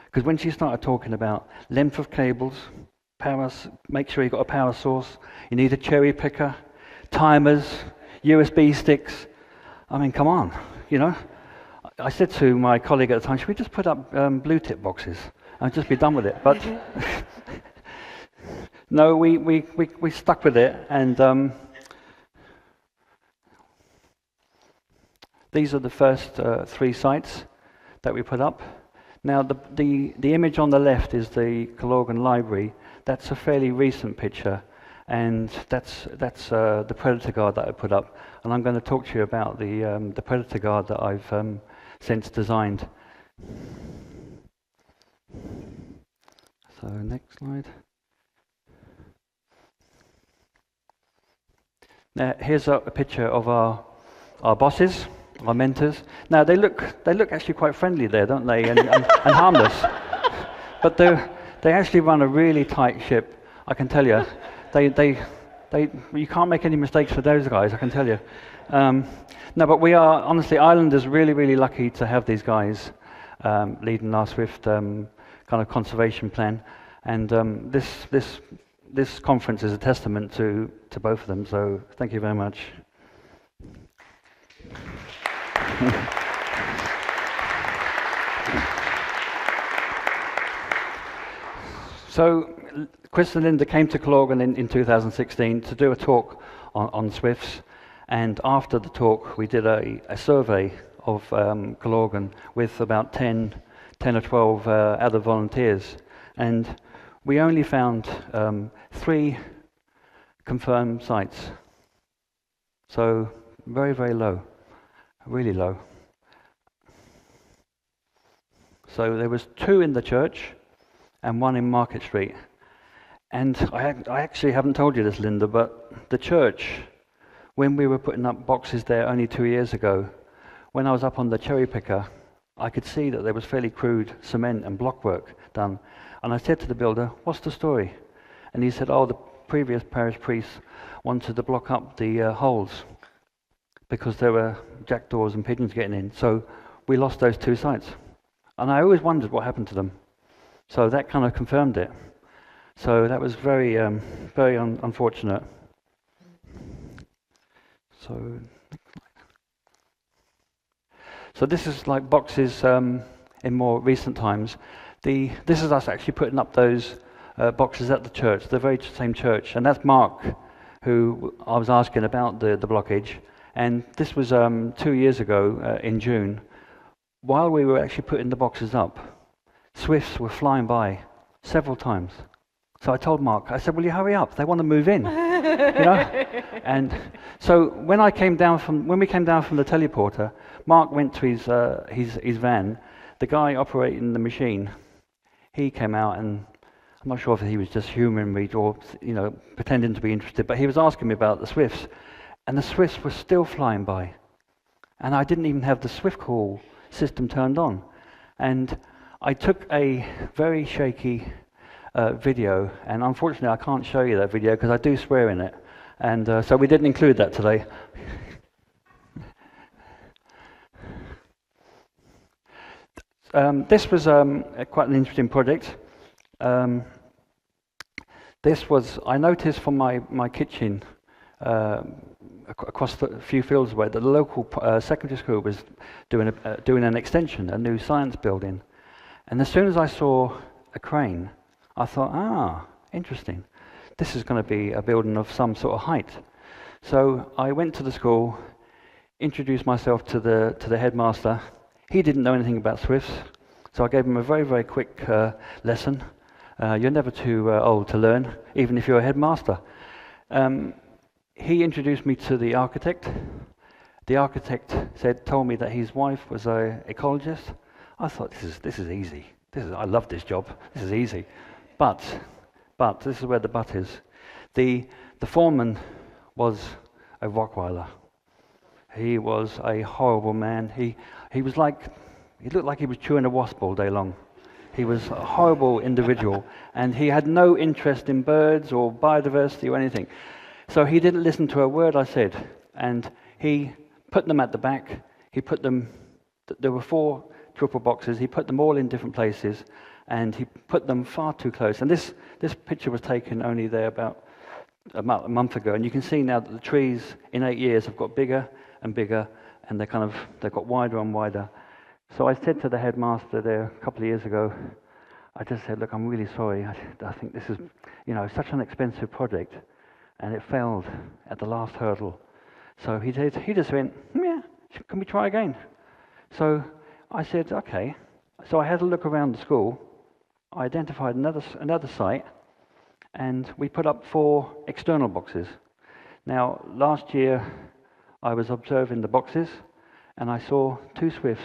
because when she started talking about length of cables, make sure you've got a power source, you need a cherry picker, timers, USB sticks. I mean, come on, you know. I said to my colleague at the time, should we just put up blue tip boxes and just be done with it? But no, we stuck with it, and these are the first 3 sites that we put up. Now the image on the left is the Killorglin library. That's a fairly recent picture, and that's the predator guard that I put up. And I'm going to talk to you about the predator guard that I've since designed. So next slide. Now here's a picture of our bosses, our mentors. Now they look actually quite friendly there, don't they, and harmless. But they actually run a really tight ship. I can tell you, you can't make any mistakes for those guys. I can tell you. No, but we are honestly Islanders really lucky to have these guys leading our Swift kind of conservation plan, and this conference is a testament to both of them. So thank you very much. So Chris and Linda came to Killorglin in 2016 to do a talk on Swifts, and after the talk we did a survey of Killorglin with about 10 or 12 other volunteers, and we only found 3 confirmed sites. So very low, really low. So there was 2 in the church and 1 in Market Street. And I actually haven't told you this, Linda, but the church, when we were putting up boxes there only 2 years ago, when I was up on the cherry picker, I could see that there was fairly crude cement and block work done. And I said to the builder, what's the story? And he said, oh, the previous parish priest wanted to block up the holes because there were jackdaws and pigeons getting in. So we lost those 2 sites. And I always wondered what happened to them. So that kind of confirmed it. So that was very, very unfortunate. So this is like boxes in more recent times. This is us actually putting up those boxes at the church, the very same church, and that's Mark, who I was asking about the blockage. And this was 2 years ago in June. While we were actually putting the boxes up, swifts were flying by several times. So I told Mark, I said, will you hurry up? They want to move in, you know? And so when we came down from the teleporter, Mark went to his van. The guy operating the machine, he came out, and I'm not sure if he was just humouring me or, you know, pretending to be interested, but he was asking me about the swifts, and the swifts were still flying by. And I didn't even have the swift call system turned on. And I took a very shaky video, and unfortunately I can't show you that video because I do swear in it, and so we didn't include that today. This was quite an interesting project. This was, I noticed from my kitchen across a few fields away that the local secondary school was doing an extension, a new science building, and as soon as I saw a crane, I thought, interesting. This is going to be a building of some sort of height. So I went to the school, introduced myself to the headmaster. He didn't know anything about swifts, so I gave him a very, very quick lesson. You're never too old to learn, even if you're a headmaster. He introduced me to the architect. The architect told me that his wife was an ecologist. I thought, this is easy. I love this job. This is easy. But this is where the but is. The foreman was a Rockweiler. He was a horrible man. He looked like he was chewing a wasp all day long. He was a horrible individual, and he had no interest in birds or biodiversity or anything. So he didn't listen to a word I said, and he put them at the back. There were 4 triple boxes. He put them all in different places, and he put them far too close. And this picture was taken only there about a month ago, and you can see now that the trees in 8 years have got bigger and bigger, and they've got wider and wider. So I said to the headmaster there a couple of years ago, I just said, look, I'm really sorry. I think this is, such an expensive project, and it failed at the last hurdle. So he just went, yeah, can we try again? So I said, okay. So I had a look around the school. I identified another site, and we put up 4 external boxes. Now, last year, I was observing the boxes, and I saw 2 swifts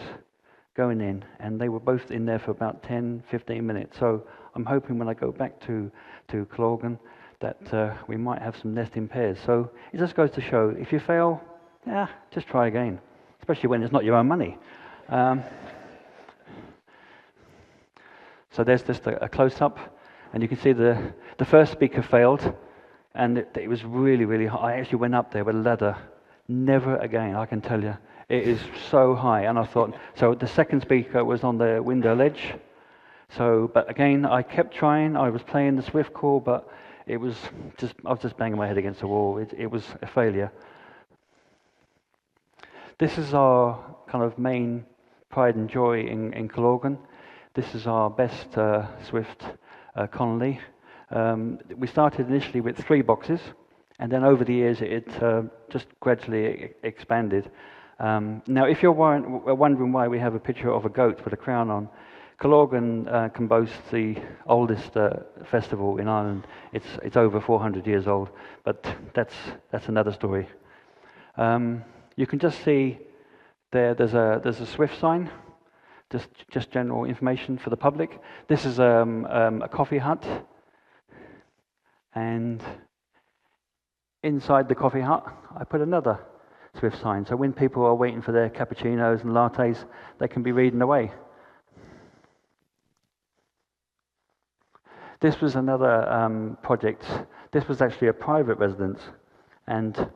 going in, and they were both in there for about 10, 15 minutes. So I'm hoping when I go back to Killorglin that we might have some nesting pairs. So it just goes to show, if you fail, just try again, especially when it's not your own money. So there's just a close-up, and you can see the first speaker failed, and it was really, really high. I actually went up there with a ladder. Never again, I can tell you. It is so high, and I thought, so the second speaker was on the window ledge. So, but again, I kept trying. I was playing the swift call, but I was just banging my head against the wall. It was a failure. This is our kind of main pride and joy in Killorglin. This is our best swift colony. We started initially with 3 boxes, and then over the years it just gradually expanded. Now, if you're wondering why we have a picture of a goat with a crown on, Killorglin can boast the oldest festival in Ireland. It's over 400 years old, but that's another story. You can just see there's a swift sign, just general information for the public. This is a coffee hut, and inside the coffee hut I put another swift sign, so when people are waiting for their cappuccinos and lattes, they can be reading away. This was another project. This was actually a private residence, and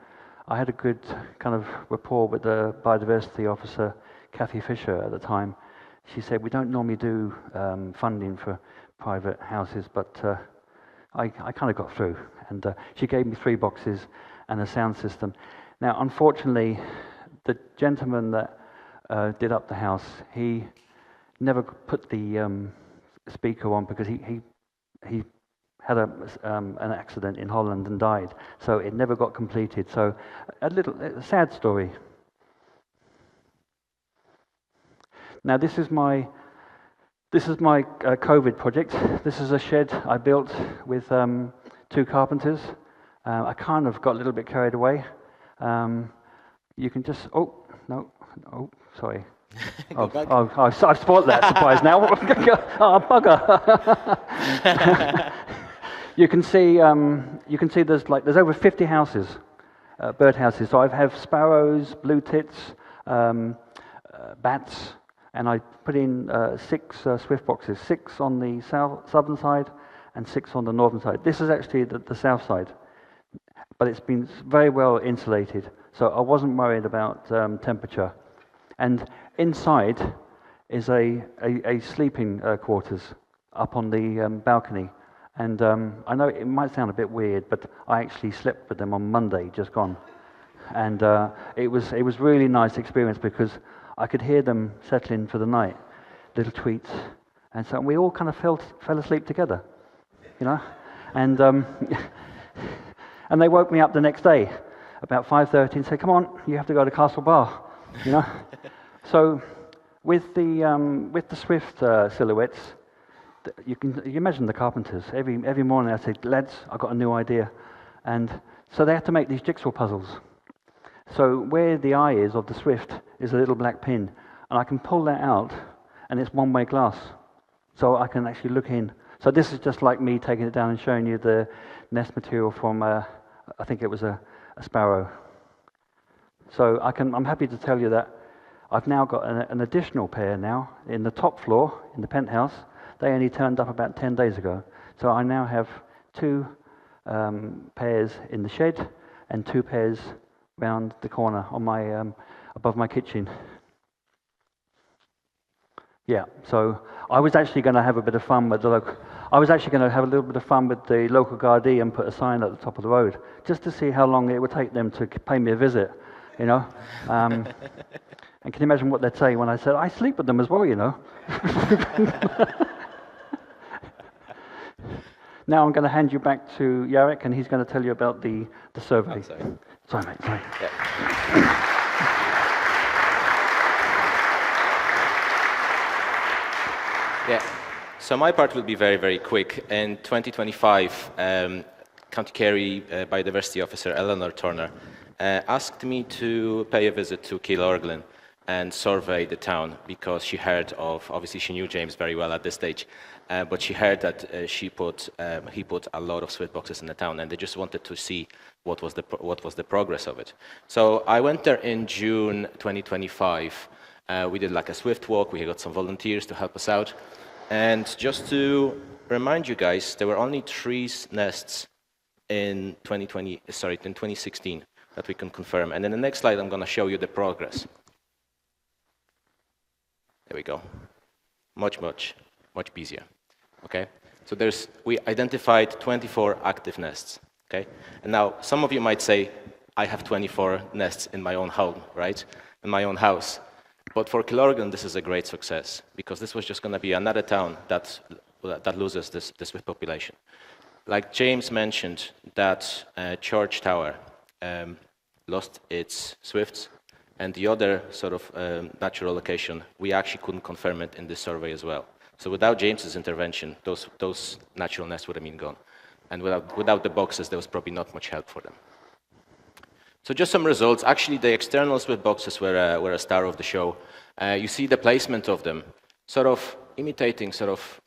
I had a good kind of rapport with the biodiversity officer, Kathy Fisher, at the time. She said, we don't normally do funding for private houses, but I kind of got through. And she gave me 3 boxes and a sound system. Now, unfortunately, the gentleman that did up the house, he never put the speaker on because he had an accident in Holland and died, so it never got completed. So a sad story. Now this is my COVID project. This is a shed I built with 2 carpenters. I kind of got a little bit carried away. You can just sorry. I've spoiled that surprise now. Oh, bugger! You can see there's over 50 houses, bird houses. So I have sparrows, blue tits, bats, and I put in 6 swift boxes, 6 on the southern side and 6 on the northern side. This is actually the south side, but it's been very well insulated, so I wasn't worried about temperature. And inside is a sleeping quarters up on the balcony. And I know it might sound a bit weird, but I actually slept with them on Monday, just gone. And it was really nice experience because I could hear them settling for the night, little tweets, and so we all kind of fell asleep together, you know. And and they woke me up the next day about 5:30 and said, "Come on, you have to go to Castle Bar," you know. So with the Swift silhouettes, you imagine the carpenters. Every morning I say, "Lads, I've got a new idea," and so they have to make these jigsaw puzzles. So where the eye is of the Swift is a little black pin, and I can pull that out, and it's one-way glass, so I can actually look in. So this is just like me taking it down and showing you the nest material from, I think it was a sparrow. So I'm happy to tell you that I've now got an additional pair now in the top floor in the penthouse. They only turned up about 10 days ago. So I now have 2 pairs in the shed and 2 pairs round the corner on my above my kitchen. Yeah, so I was actually going to have a bit of fun with the local. I was actually going to have a little bit of fun with the local Gardaí and put a sign at the top of the road, just to see how long it would take them to pay me a visit, you know. And can you imagine what they'd say when I said I sleep with them as well, you know? Now I'm going to hand you back to Jarek, and he's going to tell you about the survey. Oh, sorry. Sorry, mate. Sorry. Yeah. So my part will be very, very quick. In 2025, County Kerry Biodiversity Officer Eleanor Turner asked me to pay a visit to Killorglin and survey the town because she heard of, obviously she knew James very well at this stage, but she heard that he put a lot of swift boxes in the town, and they just wanted to see what was the progress of it. So I went there in June 2025. We did like a swift walk. We got some volunteers to help us out, and just to remind you guys, there were only 3 nests in 2016 that we can confirm. And in the next slide, I'm going to show you the progress. There we go. Much easier. Okay. So we identified 24 active nests. Okay. And now some of you might say, I have 24 nests in my own home, right? In my own house. But for Killorglin, this is a great success because this was just going to be another town that loses this swift population. Like James mentioned, that church tower lost its swifts, and the other sort of natural location, we actually couldn't confirm it in this survey as well. So without James's intervention, those natural nests would have been gone. And without the boxes, there was probably not much help for them. So just some results. Actually, the external swift boxes were a star of the show. You see the placement of them, sort of imitating sort of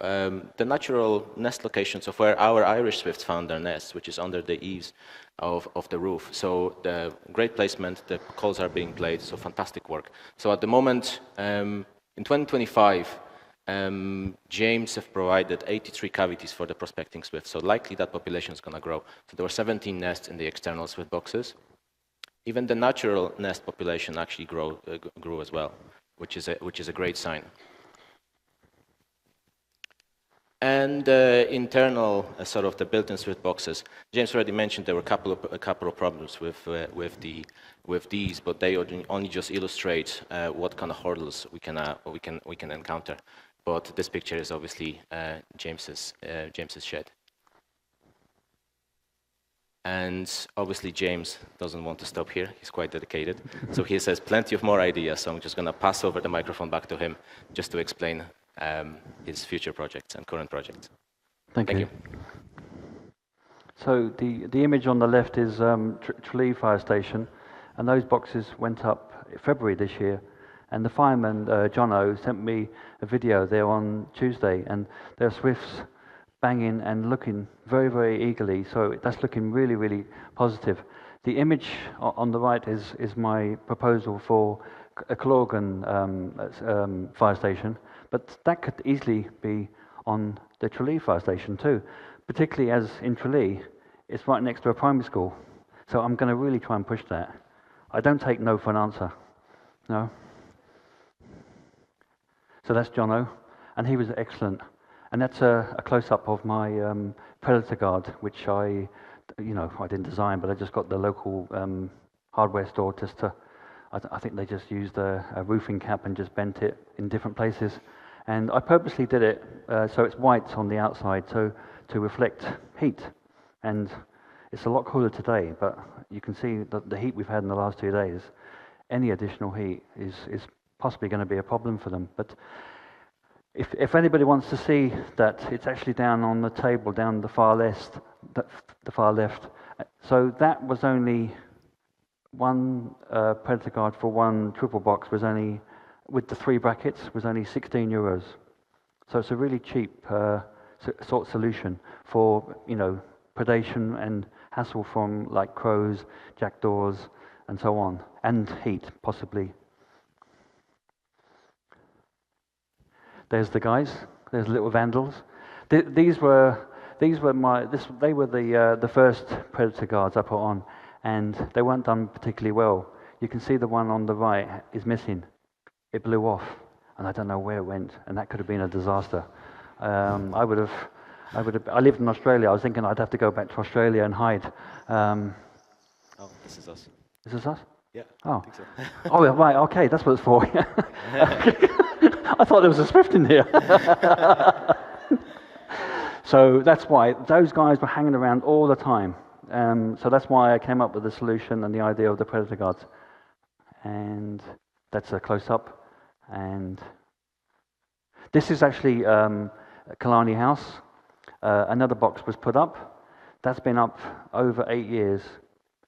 the natural nest locations of where our Irish swifts found their nests, which is under the eaves of the roof. So the great placement, the calls are being played, so fantastic work. So at the moment, in 2025, James have provided 83 cavities for the prospecting swift, so likely that population is going to grow. So there were 17 nests in the external swift boxes. Even the natural nest population actually grew as well, which is a great sign. And internal, sort of the built-in Swift boxes. James already mentioned there were a couple of problems with these, but they only just illustrate what kind of hurdles we can encounter. But this picture is obviously James's shed. And obviously James doesn't want to stop here. He's quite dedicated. So he says plenty of more ideas. So I'm just going to pass over the microphone back to him just to explain his future projects and current projects. Thank you. So the image on the left is Tralee Fire Station, and those boxes went up February this year. And the fireman, Jono, sent me a video there on Tuesday, and there are Swifts banging and looking very, very eagerly. So that's looking really, really positive. The image on the right is my proposal for a Killorglin fire station, but that could easily be on the Tralee fire station too, particularly as in Tralee, it's right next to a primary school. So I'm going to really try and push that. I don't take no for an answer. No. So that's Jono, and he was excellent. And that's a close-up of my Predator Guard, which I didn't design, but I just got the local hardware store just to, I think they just used a roofing cap and just bent it in different places. And I purposely did it so it's white on the outside, so to reflect heat. And it's a lot cooler today, but you can see that the heat we've had in the last 2 days, any additional heat is possibly going to be a problem for them. But if anybody wants to see that, it's actually down on the table, down the far left. So that was only one Predator Guard for one triple box was only, with the 3 brackets, was only €16. So it's a really cheap sort of solution for, predation and hassle from like crows, jackdaws, and so on, and heat possibly. There's the guys. There's little vandals. These were the first Predator Guards I put on, and they weren't done particularly well. You can see the one on the right is missing. It blew off, and I don't know where it went, and that could have been a disaster. I lived in Australia. I was thinking I'd have to go back to Australia and hide. Oh, this is us. Is this us? Yeah. Oh. I think so. Oh, right. Okay, that's what it's for. I thought there was a Swift in here. So that's why those guys were hanging around all the time. So that's why I came up with the solution and the idea of the Predator Guards. And that's a close-up. And this is actually Killarney House. Another box was put up. That's been up over 8 years.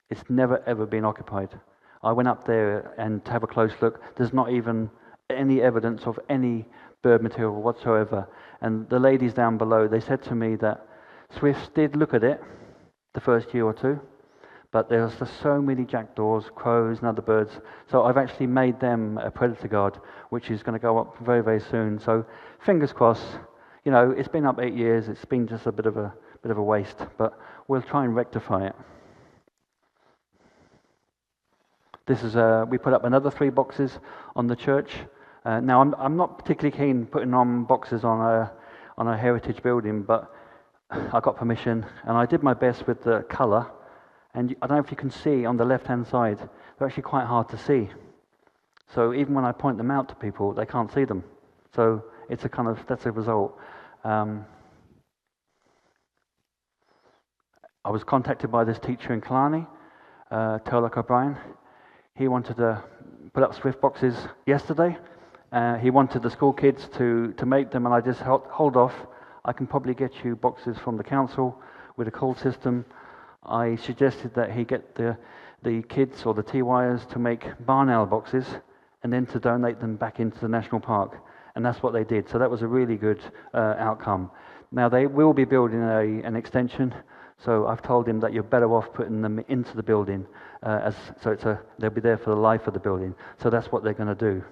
It's never, ever been occupied. I went up there and to have a close look. There's not even any evidence of any bird material whatsoever. And the ladies down below, they said to me that Swifts did look at it the first year or two, but there's just so many jackdaws, crows, and other birds. So I've actually made them a Predator Guard, which is going to go up very, very soon. So fingers crossed. It's been up 8 years. It's been just a bit of a waste, but we'll try and rectify it. This is we put up another 3 boxes on the church. Now I'm not particularly keen putting on boxes on a heritage building, but I got permission and I did my best with the colour. And I don't know if you can see on the left-hand side, they're actually quite hard to see. So even when I point them out to people, they can't see them. So it's that's a result. I was contacted by this teacher in Killarney, Turlock O'Brien. He wanted to put up Swift boxes yesterday. He wanted the school kids to make them, and I just hold off. I can probably get you boxes from the council with a call system. I suggested that he get the kids or the TYers to make barn owl boxes and then to donate them back into the national park. And that's what they did. So that was a really good outcome. Now they will be building an extension. So I've told him that you're better off putting them into the building, they'll be there for the life of the building. So that's what they're going to do.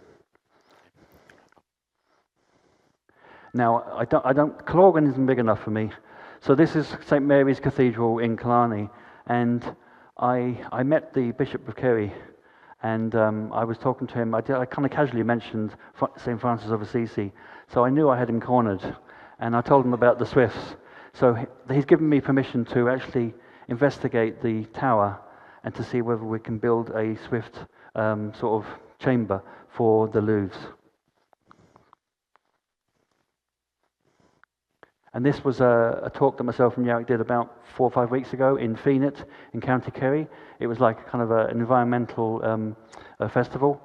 Now Killorglin isn't big enough for me. So this is St Mary's Cathedral in Killarney, and I met the Bishop of Kerry, and I was talking to him. I kind of casually mentioned St Francis of Assisi, so I knew I had him cornered. and I told him about the Swifts. So he's given me permission to actually investigate the tower and to see whether we can build a Swift sort of chamber for the Louvres. And this was a talk that myself and Jarek did about 4 or 5 weeks ago in Phoenix in County Kerry. It was like kind of an environmental festival.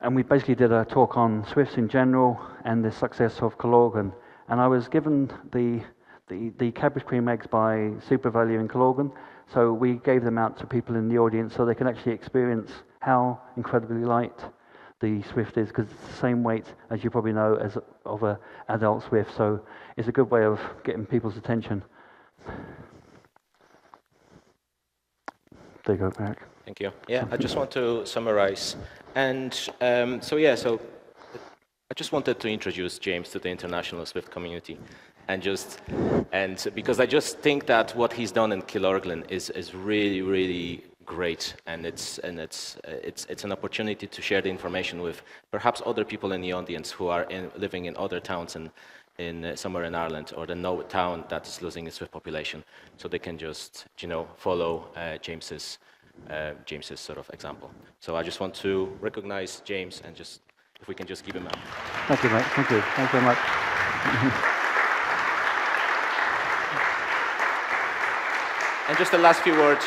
And we basically did a talk on Swifts in general and the success of Killorglin. And I was given the cabbage cream eggs by SuperValue in Killorglin. So we gave them out to people in the audience so they can actually experience how incredibly light the Swift is, because it's the same weight, as you probably know, as of an adult Swift. So it's a good way of getting people's attention. There you go, Jarek. Thank you. Yeah, I just want to summarize. And so I just wanted to introduce James to the international Swift community. And because I just think that what he's done in Killorglin is really, really great, and it's an opportunity to share the information with perhaps other people in the audience who are living in other towns in somewhere in Ireland, or the no town that is losing its Swift population, so they can just follow James's sort of example. So I just want to recognize James, and just if we can just give him a thank you, mate. Thank you. Thank you very much. And just the last few words.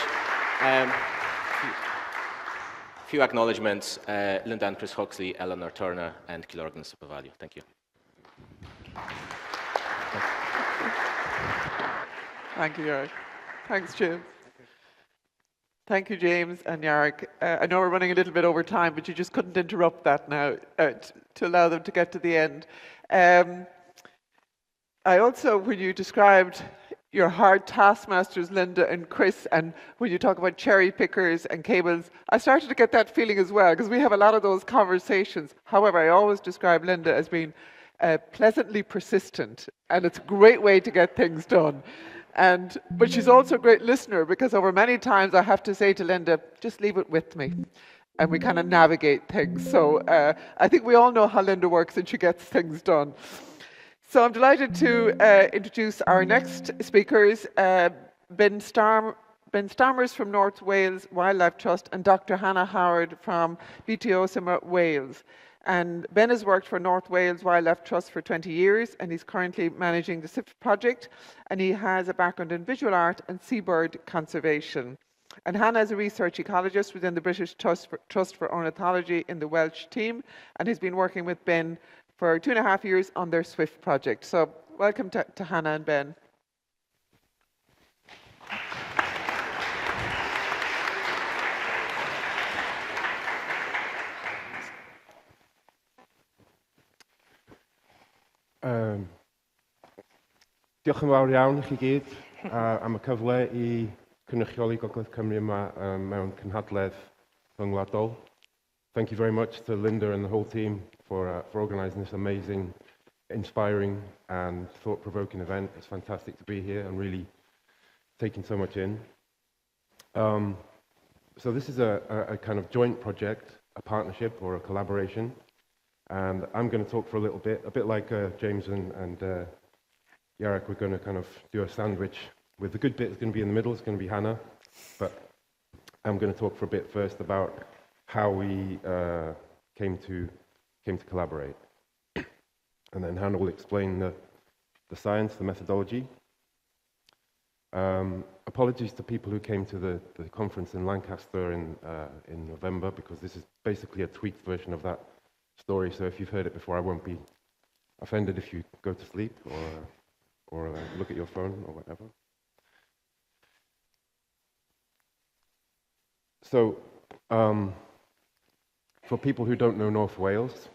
Few acknowledgements, Linda and Chris Huxley, Eleanor Turner, and Killorglin SuperValue. Thank you. Thank you, Jarek. Thanks, James. Thank you, James and Jarek. I know we're running a little bit over time, but you just couldn't interrupt that now to allow them to get to the end. I also, when you described your hard taskmasters, Linda and Chris, and when you talk about cherry pickers and cables, I started to get that feeling as well, because we have a lot of those conversations. However, I always describe Linda as being pleasantly persistent, and it's a great way to get things done. But she's also a great listener, because over many times I have to say to Linda, just leave it with me, and we kind of navigate things. So I think we all know how Linda works, and she gets things done. So I'm delighted to introduce our next speakers, Ben Stammers from North Wales Wildlife Trust and Dr. Hannah Howard from BTO Cymru, Wales. And Ben has worked for North Wales Wildlife Trust for 20 years, and he's currently managing the SIFT project, and he has a background in visual art and seabird conservation. And Hannah is a research ecologist within the British Trust for Ornithology in the Welsh team, and he's been working with Ben for 2.5 years on their SWIFT project. So welcome to Hannah and Ben. Diolch yn fawr iawn i chi gyd am y cyfle I cynrychioli Gogledd Cymru yma mewn cynhadledd rhyngwladol. Thank you very much to Linda and the whole team for organising this amazing, inspiring and thought-provoking event. It's fantastic to be here and really taking so much in. So this is a kind of joint project, a partnership or a collaboration. And I'm going to talk for a bit like James and Jarek. We're going to kind of do a sandwich with the good bit is going to be in the middle. It's going to be Hannah, but I'm going to talk for a bit first about how we came to collaborate, and then Hannah will explain the science, the methodology. Apologies to people who came to the conference in Lancaster in November, because this is basically a tweaked version of that story. So if you've heard it before, I won't be offended if you go to sleep or look at your phone or whatever. So for people who don't know North Wales,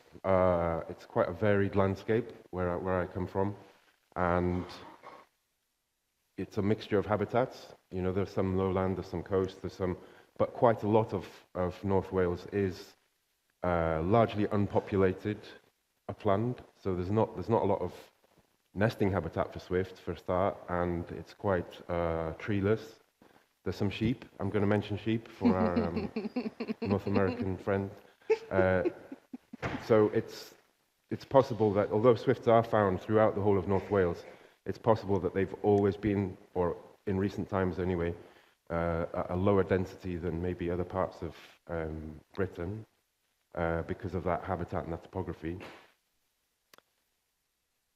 it's quite a varied landscape where I come from, and it's a mixture of habitats. You know, there's some lowland, there's some coast, but quite a lot of North Wales is largely unpopulated upland, so there's not a lot of nesting habitat for swift for a start, and it's quite treeless. There's some sheep. I'm going to mention sheep for our North American friend. So it's possible that although swifts are found throughout the whole of North Wales, it's possible that they've always been, or in recent times anyway, a lower density than maybe other parts of Britain because of that habitat and that topography.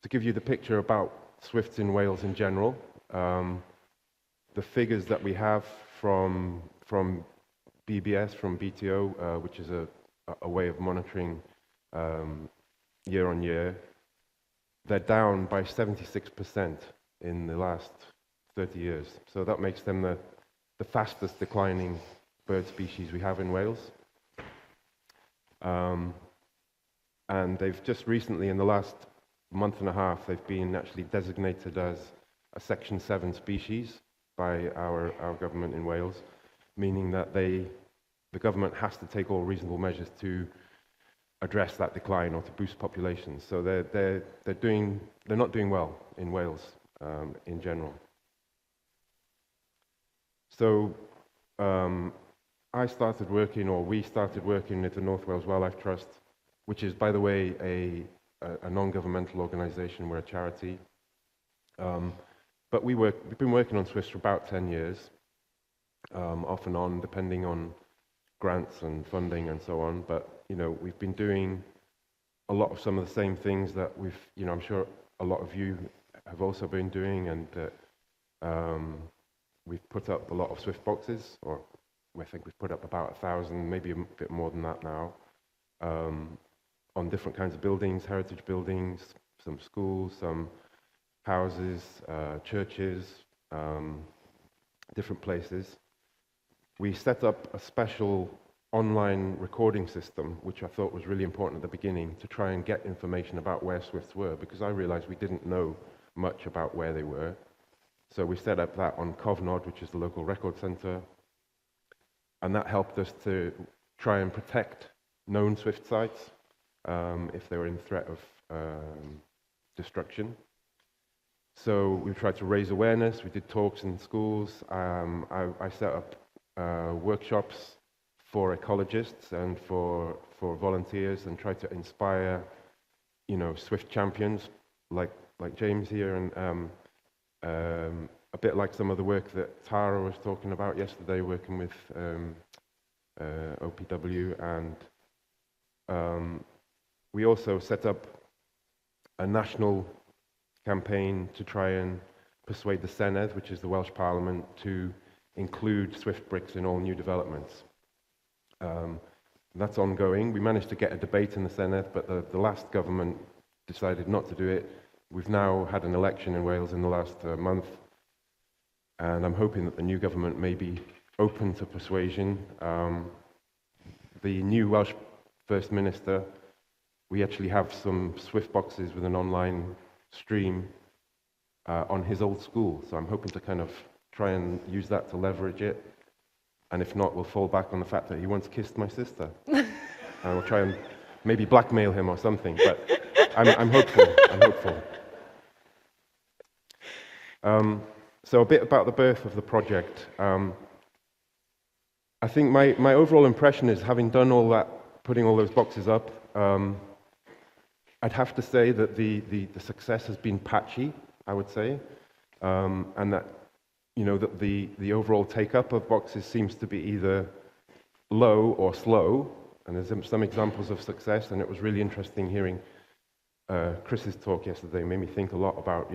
To give you the picture about swifts in Wales in general, the figures that we have from BBS, from BTO, which is a way of monitoring year on year, they're down by 76% in the last 30 years. So that makes them the fastest declining bird species we have in Wales. And they've just recently, in the last month and a half, they've been actually designated as a Section 7 species by our government in Wales, meaning that the government has to take all reasonable measures to address that decline or to boost populations. So they're not doing well in Wales in general. So we started working with the North Wales Wildlife Trust, which is, by the way, a non-governmental organisation. We're a charity. But we've been working on swifts for about 10 years, off and on, depending on grants and funding and so on. But we've been doing a lot of some of the same things that I'm sure a lot of you have also been doing, and we've put up a lot of swift boxes, or I think we've put up about 1,000, maybe a bit more than that now, on different kinds of buildings, heritage buildings, some schools, some houses, churches, different places. We set up a special online recording system, which I thought was really important at the beginning, to try and get information about where swifts were, because I realized we didn't know much about where they were. So we set up that on Cofnod, which is the local record centre, and that helped us to try and protect known swift sites if they were in threat of destruction. So we tried to raise awareness. We did talks in schools. I set up workshops for ecologists and for volunteers, and tried to inspire, swift champions like James here, and a bit like some of the work that Tara was talking about yesterday, working with OPW, and we also set up a national campaign to try and persuade the Senedd, which is the Welsh Parliament, to include swift bricks in all new developments. That's ongoing. We managed to get a debate in the Senedd, but the last government decided not to do it. We've now had an election in Wales in the last month, and I'm hoping that the new government may be open to persuasion. The new Welsh First Minister, we actually have some swift boxes with an online stream on his old school, so I'm hoping to kind of try and use that to leverage it, and if not, we'll fall back on the fact that he once kissed my sister. And we'll try and maybe blackmail him or something, but I'm hopeful. So a bit about the birth of the project. I think my overall impression is, having done all that, putting all those boxes up, I'd have to say that the success has been patchy, I would say, and that that the overall take-up of boxes seems to be either low or slow, and there's some examples of success, and it was really interesting hearing Chris's talk yesterday. Made me think a lot about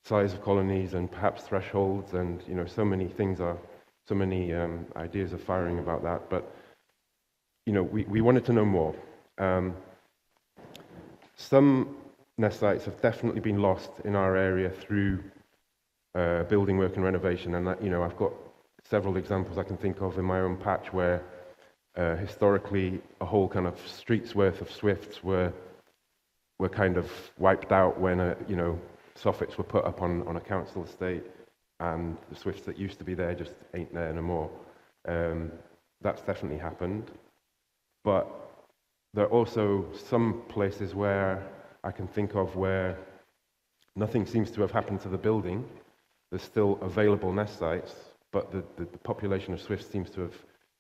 size of colonies and perhaps thresholds, and so many ideas are firing about that, but we wanted to know more. Some nest sites have definitely been lost in our area through building work and renovation, and I've got several examples I can think of in my own patch where historically a whole kind of street's worth of swifts were kind of wiped out when soffits were put up on a council estate, and the swifts that used to be there just ain't there no more. That's definitely happened, but there are also some places where I can think of where nothing seems to have happened to the building. There's still available nest sites, but the population of swifts seems to have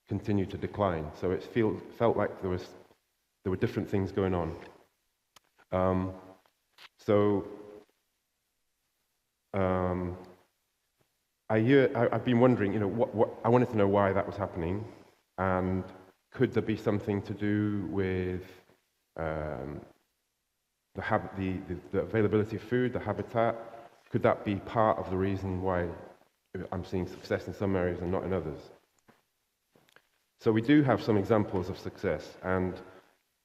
continued to decline. So it felt like there were different things going on. I've been wondering, I wanted to know why that was happening, and could there be something to do with the availability of food, the habitat? Could that be part of the reason why I'm seeing success in some areas and not in others? So we do have some examples of success, and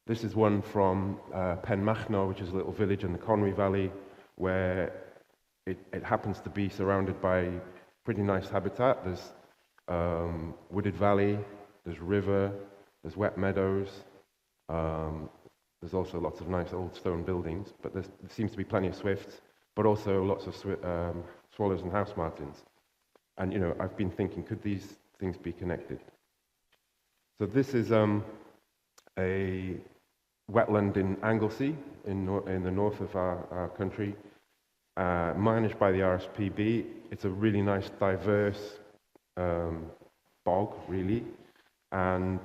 this is one from Penmachno, which is a little village in the Conwy Valley, where it happens to be surrounded by pretty nice habitat. There's wooded valley, there's river, there's wet meadows, there's also lots of nice old stone buildings, but there seems to be plenty of swifts, but also lots of swallows and house martins. And I've been thinking, could these things be connected? So this is a wetland in Anglesey, in the north of our country, managed by the RSPB. It's a really nice, diverse bog, really. And,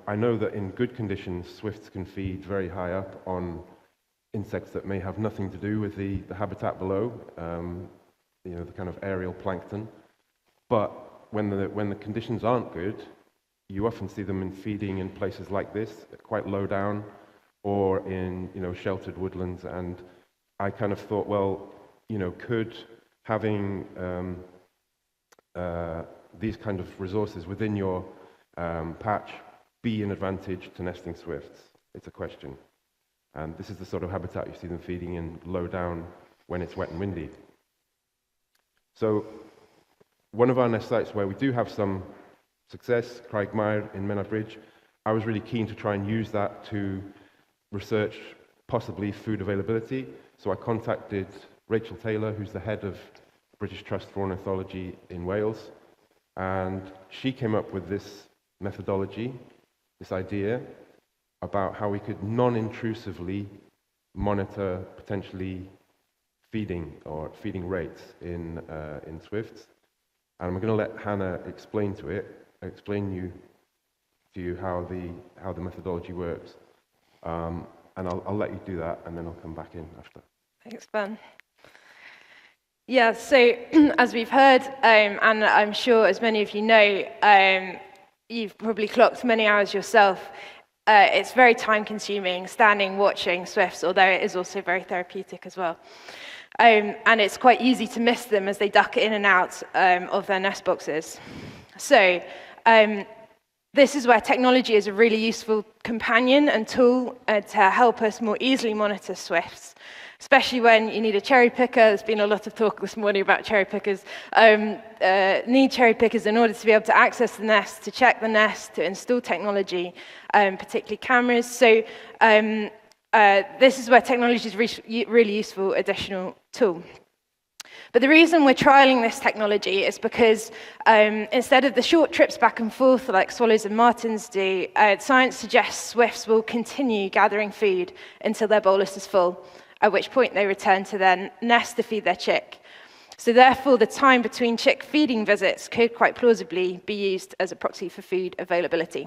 I know that in good conditions, swifts can feed very high up on insects that may have nothing to do with the habitat below, the kind of aerial plankton. But when the conditions aren't good, you often see them feeding in places like this, quite low down, or in sheltered woodlands. And I kind of thought, well, could having these kind of resources within your patch be an advantage to nesting swifts? It's a question. And this is the sort of habitat you see them feeding in low down when it's wet and windy. So one of our nest sites where we do have some success, Craigmire in Menard Bridge, I was really keen to try and use that to research possibly food availability. So I contacted Rachel Taylor, who's the head of British Trust for Ornithology in Wales, and she came up with this methodology, this idea about how we could non-intrusively monitor potentially feeding rates in swifts. And I'm going to let Hannah explain to you how the methodology works. And I'll let you do that, and then I'll come back in after. Thanks, Ben. Yeah, so as we've heard, and I'm sure as many of you know, you've probably clocked many hours yourself. It's very time-consuming, standing, watching swifts, although it is also very therapeutic as well. And it's quite easy to miss them as they duck in and out of their nest boxes. So this is where technology is a really useful companion and tool to help us more easily monitor swifts, especially when you need a cherry picker. There's been a lot of talk this morning about cherry pickers. Need cherry pickers in order to be able to access the nest, to check the nest, to install technology, particularly cameras. So this is where technology is a really useful additional tool. But the reason we're trialing this technology is because instead of the short trips back and forth like swallows and martins do, science suggests swifts will continue gathering food until their bolus is full, at which point they return to their nest to feed their chick. So therefore, the time between chick feeding visits could quite plausibly be used as a proxy for food availability.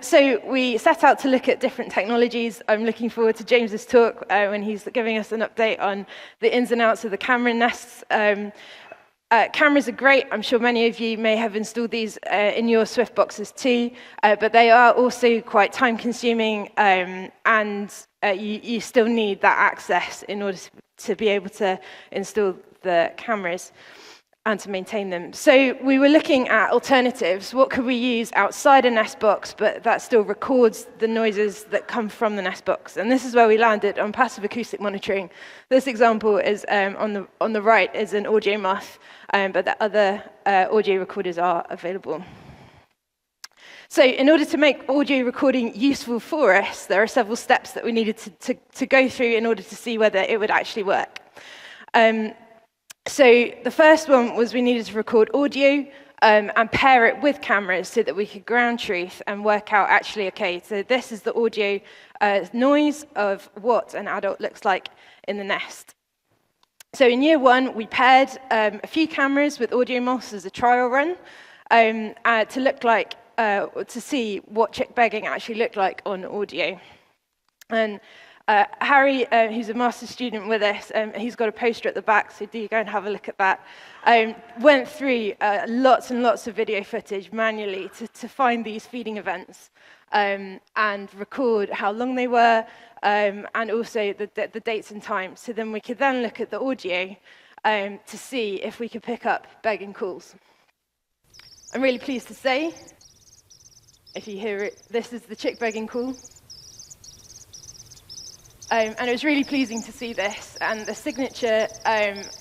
So we set out to look at different technologies. I'm looking forward to James's talk when he's giving us an update on the ins and outs of the camera nests. Cameras are great. I'm sure many of you may have installed these in your Swift boxes too, but they are also quite time-consuming, and you still need that access in order to be able to install the cameras and to maintain them. So we were looking at alternatives. What could we use outside a nest box, but that still records the noises that come from the nest box? And this is where we landed on passive acoustic monitoring. This example is on the right is an audio moth, but the other audio recorders are available. So in order to make audio recording useful for us, there are several steps that we needed to go through in order to see whether it would actually work. So the first one was we needed to record audio and pair it with cameras so that we could ground truth and work out actually, okay, so this is the audio noise of what an adult looks like in the nest. So in year one, we paired a few cameras with audio moths as a trial run to look like, to see what chick begging actually looked like on audio. And Harry, who's a master's student with us, he's got a poster at the back, so do go and have a look at that. Went through lots and lots of video footage manually to find these feeding events and record how long they were, and also the dates and times. So then we could then look at the audio to see if we could pick up begging calls. I'm really pleased to say, if you hear it, this is the chick begging call. And it was really pleasing to see this, and the signature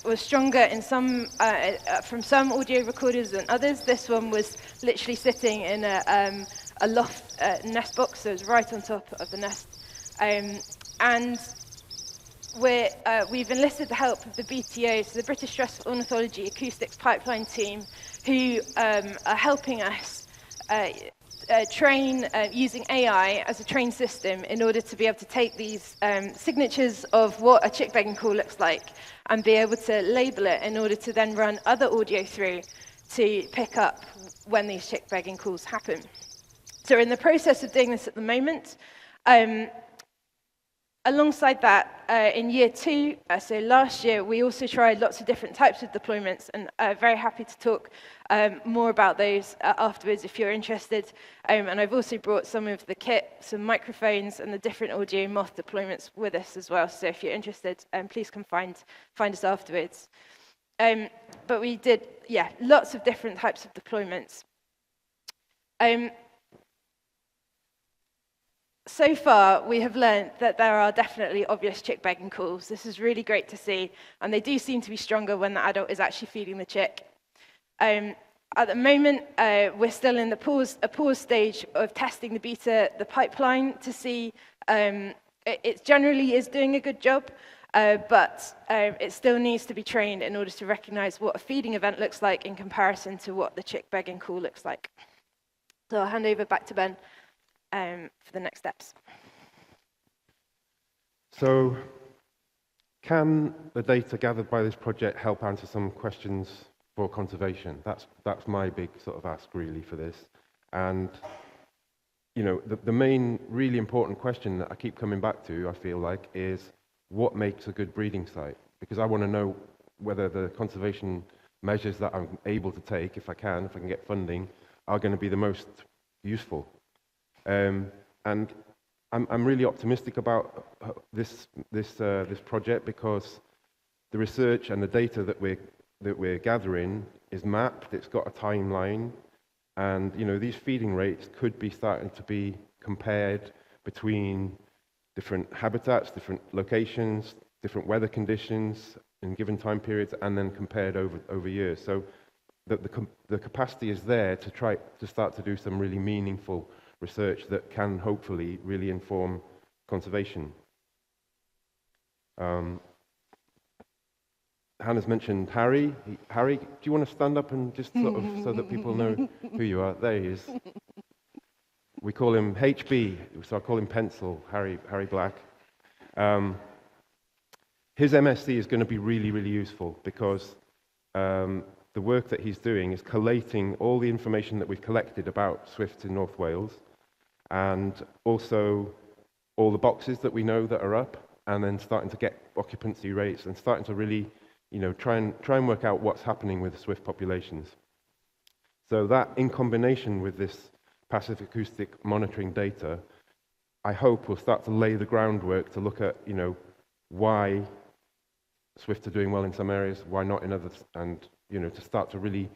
was stronger in from some audio recorders than others. This one was literally sitting in a loft nest box, so it was right on top of the nest. And we've enlisted the help of the BTO, so the British Stress Ornithology Acoustics Pipeline team, who are helping us train using AI as a train system in order to be able to take these signatures of what a chick begging call looks like and be able to label it in order to then run other audio through to pick up when these chick begging calls happen. So we're in the process of doing this at the moment. Alongside that, in year 2, so last year, we also tried lots of different types of deployments, and very happy to talk more about those afterwards if you're interested. And I've also brought some of the kit, some microphones, and the different audio moth deployments with us as well. So if you're interested, please come find us afterwards. But we did, lots of different types of deployments. So far, we have learned that there are definitely obvious chick begging calls. This is really great to see, and they do seem to be stronger when the adult is actually feeding the chick. At the moment, we're still in a pause stage of testing the pipeline to see it generally is doing a good job, but it still needs to be trained in order to recognize what a feeding event looks like in comparison to what the chick begging call looks like. So I'll hand over back to Ben for the next steps. So, can the data gathered by this project help answer some questions for conservation? That's my big sort of ask really for this. And you know, the main really important question that I keep coming back to, I feel like, is what makes a good breeding site? Because I want to know whether the conservation measures that I'm able to take, if I can get funding, are going to be the most useful. And I'm really optimistic about this project because the research and the data that we're gathering is mapped. It's got a timeline, and you know, these feeding rates could be starting to be compared between different habitats, different locations, different weather conditions in given time periods, and then compared over years. So the capacity is there to try to start to do some really meaningful research that can hopefully really inform conservation. Hannah's mentioned Harry. Harry, do you want to stand up and just sort of so that people know who you are? There he is. We call him HB, so I call him Pencil, Harry Black. His MSc is going to be really, really useful because the work that he's doing is collating all the information that we've collected about swifts in North Wales, and also all the boxes that we know that are up, and then starting to get occupancy rates and starting to really, you know, try and work out what's happening with the swift populations. So that, in combination with this passive acoustic monitoring data, I hope will start to lay the groundwork to look at, you know, why swifts are doing well in some areas, why not in others, and you know, to start to really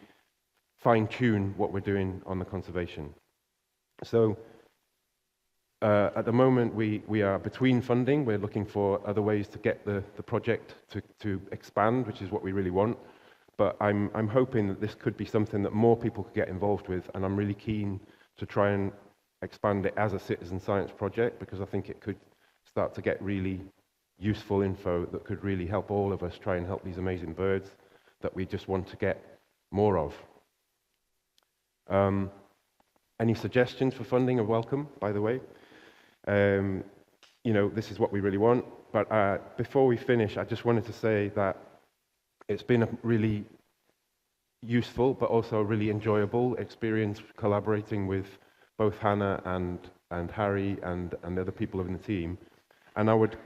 fine-tune what we're doing on the conservation. So at the moment, we are between funding. We're looking for other ways to get the project to expand, which is what we really want. But I'm hoping that this could be something that more people could get involved with, and I'm really keen to try and expand it as a citizen science project, because I think it could start to get really useful info that could really help all of us try and help these amazing birds that we just want to get more of. Any suggestions for funding are welcome, by the way. You know, this is what we really want. But before we finish, I just wanted to say that it's been a really useful, but also a really enjoyable experience collaborating with both Hannah and Harry and the other people in the team. And I would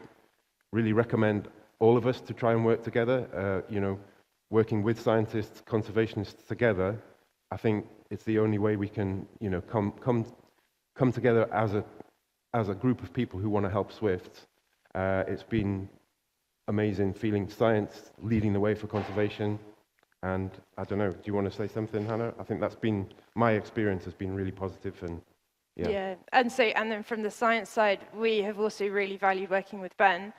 really recommend all of us to try and work together, you know, working with scientists, conservationists together. I think it's the only way we can, you know, come together as a group of people who want to help swifts. It's been amazing feeling science leading the way for conservation. And I don't know, do you want to say something, Hannah? I think that's been, my experience has been really positive, and yeah. And then from the science side, we have also really valued working with Ben,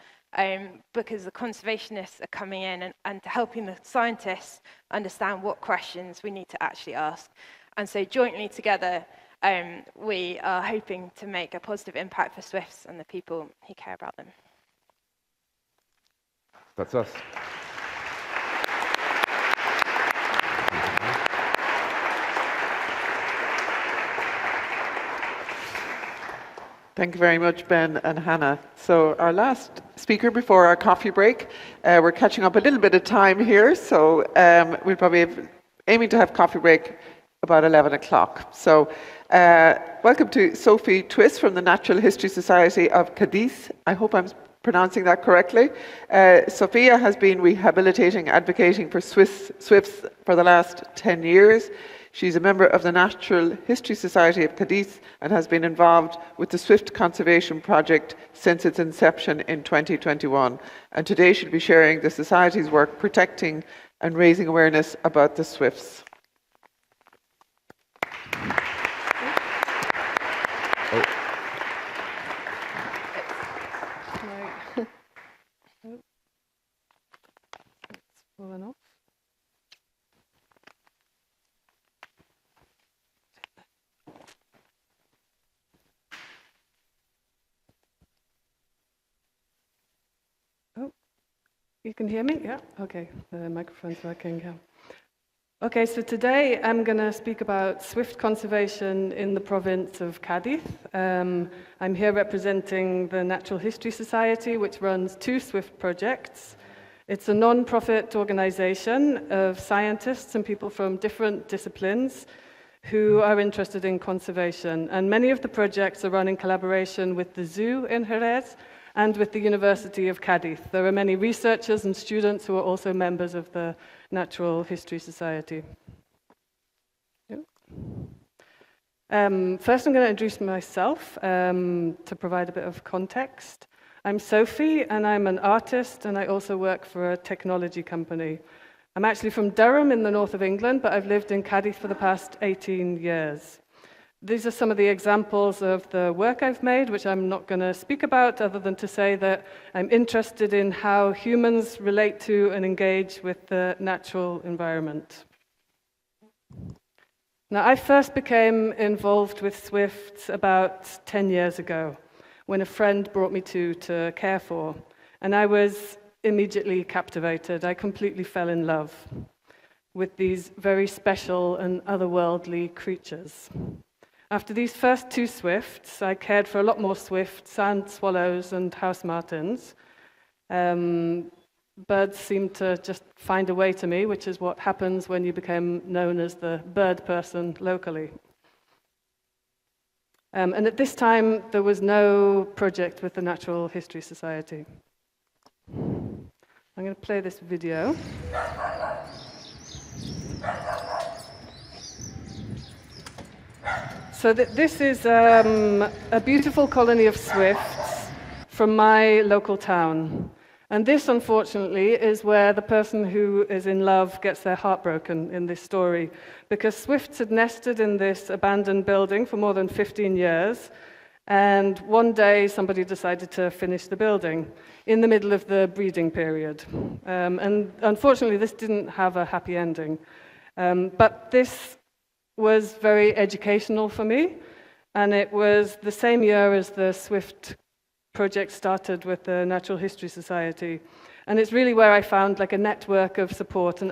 because the conservationists are coming in and helping the scientists understand what questions we need to actually ask. And so jointly together, we are hoping to make a positive impact for swifts and the people who care about them. That's us. Thank you very much, Ben and Hannah. So our last speaker before our coffee break, we're catching up a little bit of time here, so we'll probably aiming to have coffee break about 11 o'clock. So welcome to Sophie Twiss from the Natural History Society of Cadiz. I hope I'm pronouncing that correctly. Sophia has been rehabilitating, advocating for swifts for the last 10 years. She's a member of the Natural History Society of Cadiz and has been involved with the Swift Conservation Project since its inception in 2021. And today she'll be sharing the Society's work protecting and raising awareness about the swifts. You can hear me? Yeah? Okay, the microphone's working, yeah. Okay, so today I'm going to speak about swift conservation in the province of Cadiz. I'm here representing the Natural History Society, which runs 2 swift projects. It's a non-profit organization of scientists and people from different disciplines who are interested in conservation. And many of the projects are run in collaboration with the zoo in Jerez and with the University of Cadiz. There are many researchers and students who are also members of the Natural History Society. First, I'm going to introduce myself to provide a bit of context. I'm Sophie, and I'm an artist, and I also work for a technology company. I'm actually from Durham in the north of England, but I've lived in Cadiz for the past 18 years. These are some of the examples of the work I've made, which I'm not going to speak about, other than to say that I'm interested in how humans relate to and engage with the natural environment. Now, I first became involved with swifts about 10 years ago, when a friend brought me to care for, and I was immediately captivated. I completely fell in love with these very special and otherworldly creatures. After these first 2 swifts, I cared for a lot more swifts, sand swallows and house martins. Birds seemed to just find a way to me, which is what happens when you become known as the bird person locally. And at this time, there was no project with the Natural History Society. I'm going to play this video. So this is a beautiful colony of swifts from my local town. And this, unfortunately, is where the person who is in love gets their heart broken in this story, because swifts had nested in this abandoned building for more than 15 years, and one day somebody decided to finish the building in the middle of the breeding period. And unfortunately, this didn't have a happy ending. But this was very educational for me, and it was the same year as the Swift project started with the Natural History Society, and it's really where I found like a network of support and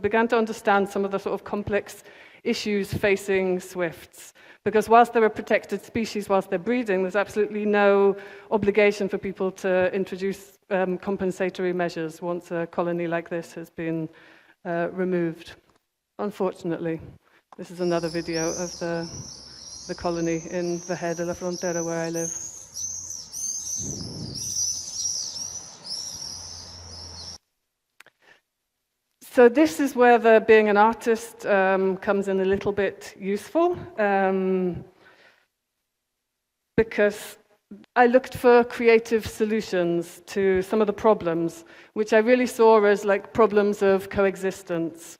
began to understand some of the sort of complex issues facing swifts, because whilst they're a protected species whilst they're breeding, there's absolutely no obligation for people to introduce compensatory measures once a colony like this has been removed. Unfortunately, this is another video of the colony in the Head de la Frontera where I live. So this is where the being an artist comes in a little bit useful, because I looked for creative solutions to some of the problems, which I really saw as like problems of coexistence.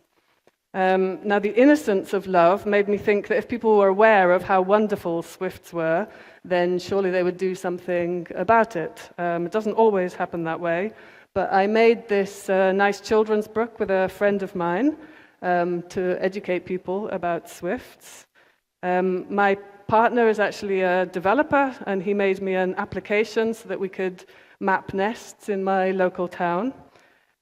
Now, the innocence of love made me think that if people were aware of how wonderful swifts were, then surely they would do something about it. It doesn't always happen that way, but I made this nice children's book with a friend of mine to educate people about swifts. My partner is actually a developer, and he made me an application so that we could map nests in my local town.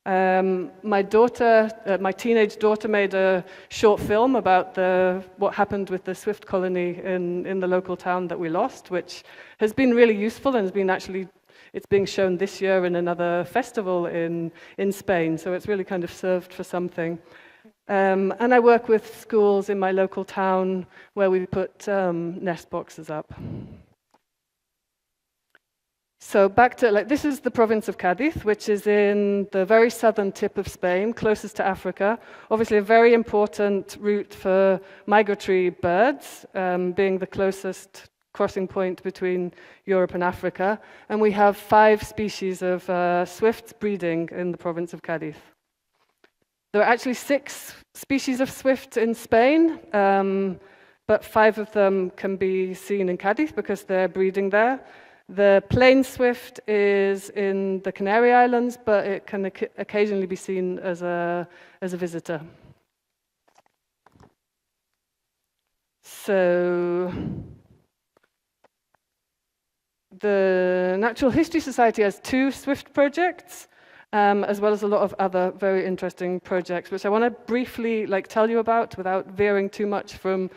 My daughter, my teenage daughter, made a short film about what happened with the swift colony in the local town that we lost, which has been really useful and has been it's being shown this year in another festival in Spain, so it's really kind of served for something. And I work with schools in my local town where we put nest boxes up. So back to, this is the province of Cadiz, which is in the very southern tip of Spain, closest to Africa. Obviously a very important route for migratory birds, being the closest crossing point between Europe and Africa. And we have 5 species of swifts breeding in the province of Cadiz. There are actually 6 species of swift in Spain, but 5 of them can be seen in Cadiz because they're breeding there. The plain swift is in the Canary Islands, but it can occasionally be seen as a visitor. So the Natural History Society has 2 swift projects, as well as a lot of other very interesting projects, which I want to briefly tell you about without veering too much from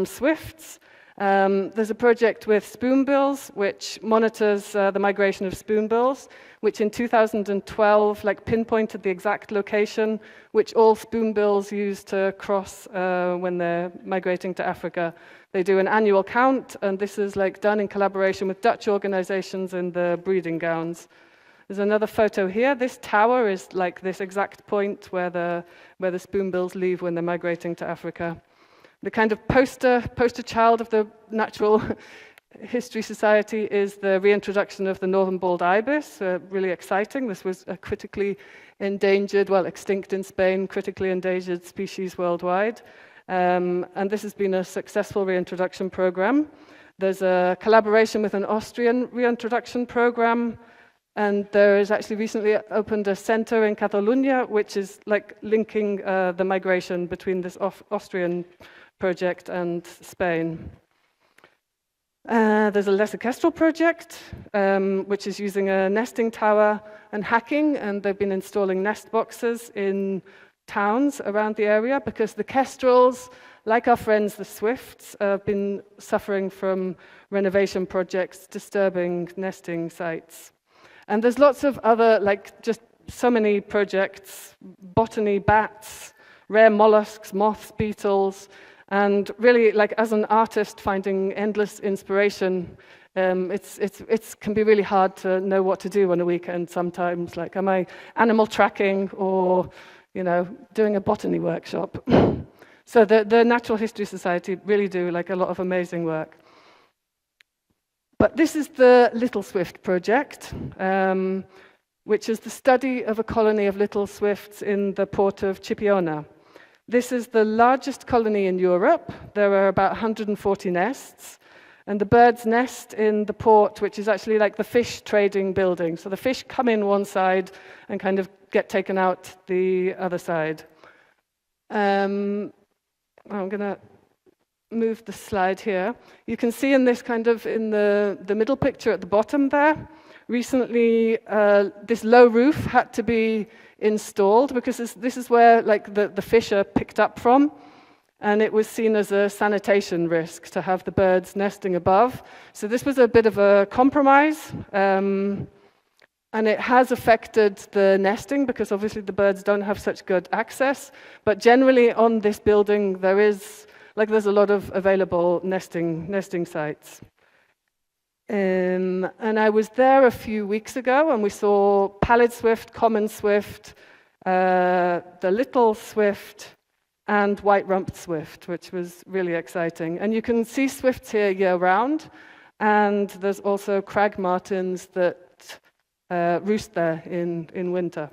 swifts. There's a project with spoonbills, which monitors the migration of spoonbills, which in 2012 pinpointed the exact location which all spoonbills use to cross when they're migrating to Africa. They do an annual count, and this is done in collaboration with Dutch organizations in the breeding grounds. There's another photo here. This tower is this exact point where the spoonbills leave when they're migrating to Africa. The kind of poster child of the Natural History Society is the reintroduction of the northern bald ibis, really exciting. This was a critically endangered, extinct in Spain, critically endangered species worldwide. And this has been a successful reintroduction program. There's a collaboration with an Austrian reintroduction program, and there is actually recently opened a center in Catalonia, which is linking the migration between this Austrian project and Spain. There's a lesser kestrel project, which is using a nesting tower and hacking, and they've been installing nest boxes in towns around the area because the kestrels, like our friends the swifts, have been suffering from renovation projects disturbing nesting sites. And there's lots of other, just so many projects, botany, bats, rare mollusks, moths, beetles, and really, as an artist, finding endless inspiration. It can be really hard to know what to do on a weekend sometimes. Am I animal tracking or, doing a botany workshop? So the Natural History Society really do a lot of amazing work. But this is the Little Swift project, which is the study of a colony of little swifts in the port of Chipiona. This is the largest colony in Europe. There are about 140 nests, and the birds nest in the port, which is actually the fish trading building. So the fish come in one side and kind of get taken out the other side. I'm going to move the slide here. You can see in this in the middle picture at the bottom there, recently this low roof had to be installed because this is where the fish are picked up from, and it was seen as a sanitation risk to have the birds nesting above. So this was a bit of a compromise, and it has affected the nesting because obviously the birds don't have such good access, but generally on this building there's a lot of available nesting sites. And I was there a few weeks ago, and we saw pallid swift, common swift, the little swift, and white-rumped swift, which was really exciting. And you can see swifts here year-round, and there's also crag martins that roost there in winter.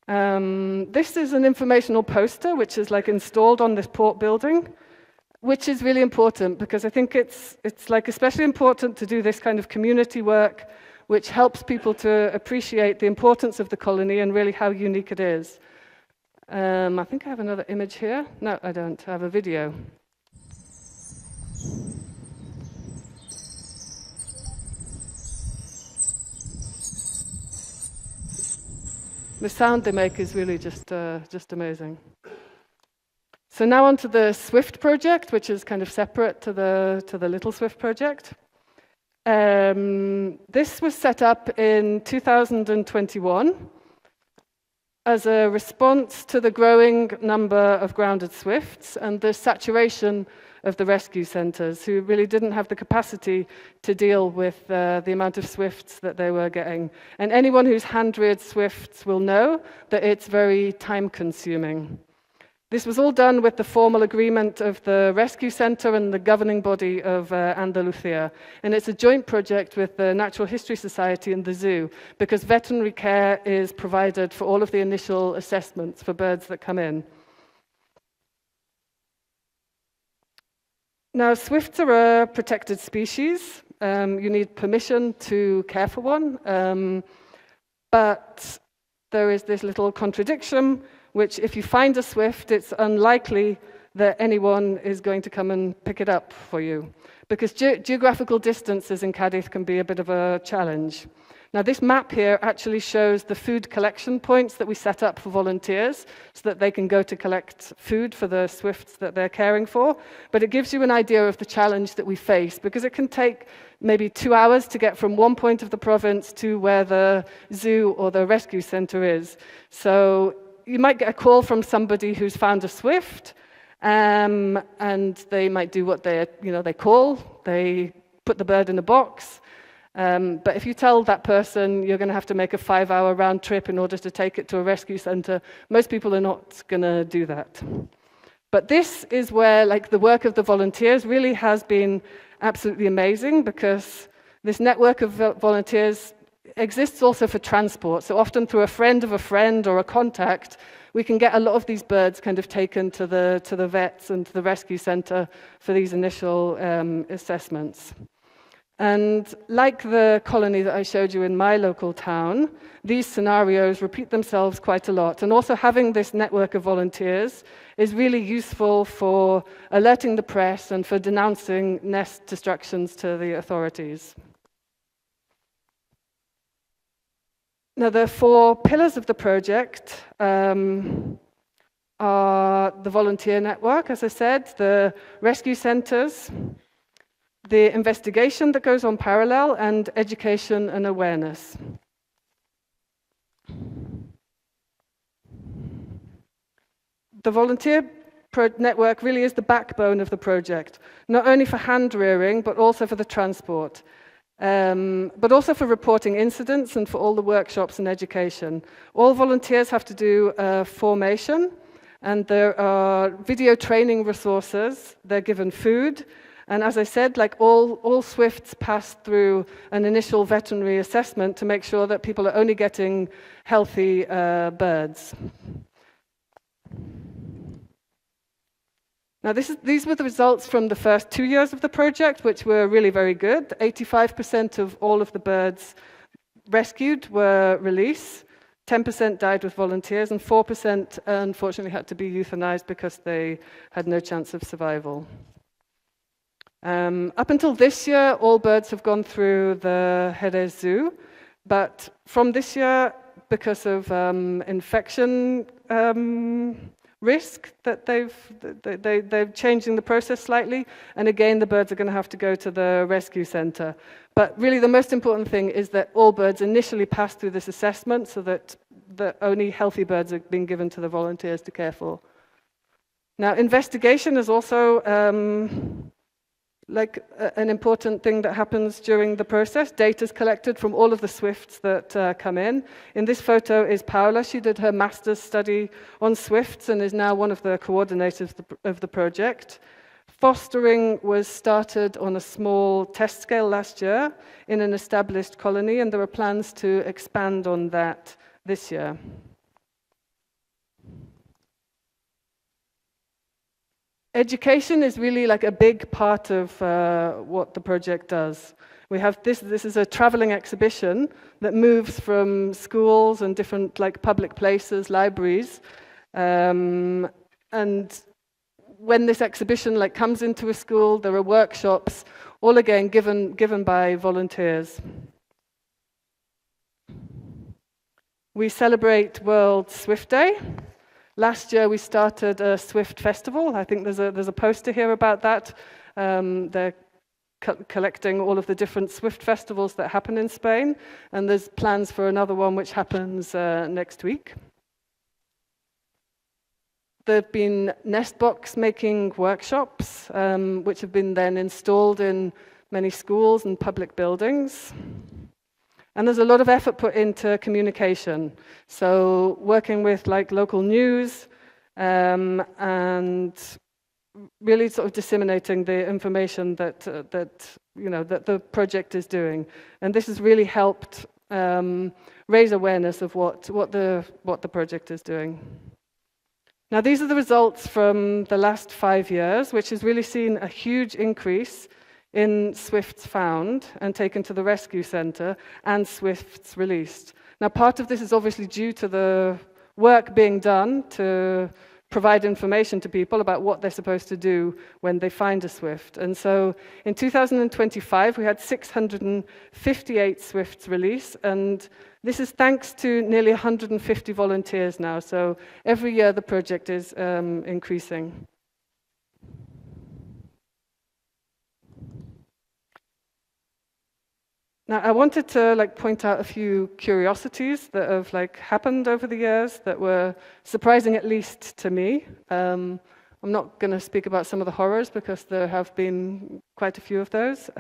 This is an informational poster, which is like installed on this port building, which is really important because I think it's like especially important to do this kind of community work, which helps people to appreciate the importance of the colony and really how unique it is. I think I have another image here. No, I don't. I have a video. The sound they make is really just amazing. So now on to the Swift project, which is kind of separate to the Little Swift project. This was set up in 2021 as a response to the growing number of grounded swifts and the saturation of the rescue centres, who really didn't have the capacity to deal with the amount of swifts that they were getting. And anyone who's hand-reared swifts will know that it's very time-consuming. This was all done with the formal agreement of the rescue centre and the governing body of Andalucia. And it's a joint project with the Natural History Society and the zoo, because veterinary care is provided for all of the initial assessments for birds that come in. Now, swifts are a protected species. You need permission to care for one. But there is this little contradiction, which if you find a swift, it's unlikely that anyone is going to come and pick it up for you, because geographical distances in Cadiz can be a bit of a challenge. Now, this map here actually shows the food collection points that we set up for volunteers so that they can go to collect food for the swifts that they're caring for. But it gives you an idea of the challenge that we face, because it can take maybe 2 hours to get from one point of the province to where the zoo or the rescue centre is. So you might get a call from somebody who's found a swift, and they might do what they call. They put the bird in a box. But if you tell that person you're going to have to make a 5-hour round trip in order to take it to a rescue centre, most people are not going to do that. But this is where the work of the volunteers really has been absolutely amazing, because this network of volunteers exists also for transport. So often through a friend of a friend or a contact, we can get a lot of these birds kind of taken to the vets and to the rescue centre for these initial assessments. And like the colony that I showed you in my local town, these scenarios repeat themselves quite a lot. And also having this network of volunteers is really useful for alerting the press and for denouncing nest destructions to the authorities. Now, the 4 pillars of the project are the volunteer network, as I said, the rescue centres, the investigation that goes on parallel, and education and awareness. The volunteer network really is the backbone of the project, not only for hand rearing, but also for the transport. But also for reporting incidents and for all the workshops and education. All volunteers have to do formation, and there are video training resources. They're given food, and as I said, all swifts pass through an initial veterinary assessment to make sure that people are only getting healthy birds. Now, these were the results from the first 2 years of the project, which were really very good. 85% of all of the birds rescued were released. 10% died with volunteers, and 4% unfortunately had to be euthanized because they had no chance of survival. Up until this year, all birds have gone through the Jerez Zoo, but from this year, because of infection risk, that they're changing the process slightly, and again the birds are going to have to go to the rescue centre. But really the most important thing is that all birds initially pass through this assessment, so that only healthy birds are being given to the volunteers to care for. Now, investigation is also like an important thing that happens during the process. Data is collected from all of the swifts that come in. In this photo is Paula. She did her master's study on swifts and is now one of the coordinators of the project. Fostering was started on a small test scale last year in an established colony, and there are plans to expand on that this year. Education is really like a big part of what the project does. We have this is a traveling exhibition that moves from schools and different like public places, libraries, and when this exhibition like comes into a school, there are workshops, all again given by volunteers. We celebrate World Swift Day. Last year we started a Swift festival. I think there's a poster here about that. They're collecting all of the different Swift festivals that happen in Spain, and there's plans for another one which happens next week. There have been nest box making workshops, which have been then installed in many schools and public buildings. And there's a lot of effort put into communication. So working with like local news and really sort of disseminating the information that the project is doing. And this has really helped raise awareness of what the project is doing. Now these are the results from the last 5 years, which has really seen a huge increase in swifts found and taken to the rescue centre and swifts released. Now part of this is obviously due to the work being done to provide information to people about what they're supposed to do when they find a swift. And so in 2025 we had 658 swifts released, and this is thanks to nearly 150 volunteers now. So every year the project is increasing. Now, I wanted to point out a few curiosities that have happened over the years that were surprising, at least to me. I'm not going to speak about some of the horrors because there have been quite a few of those.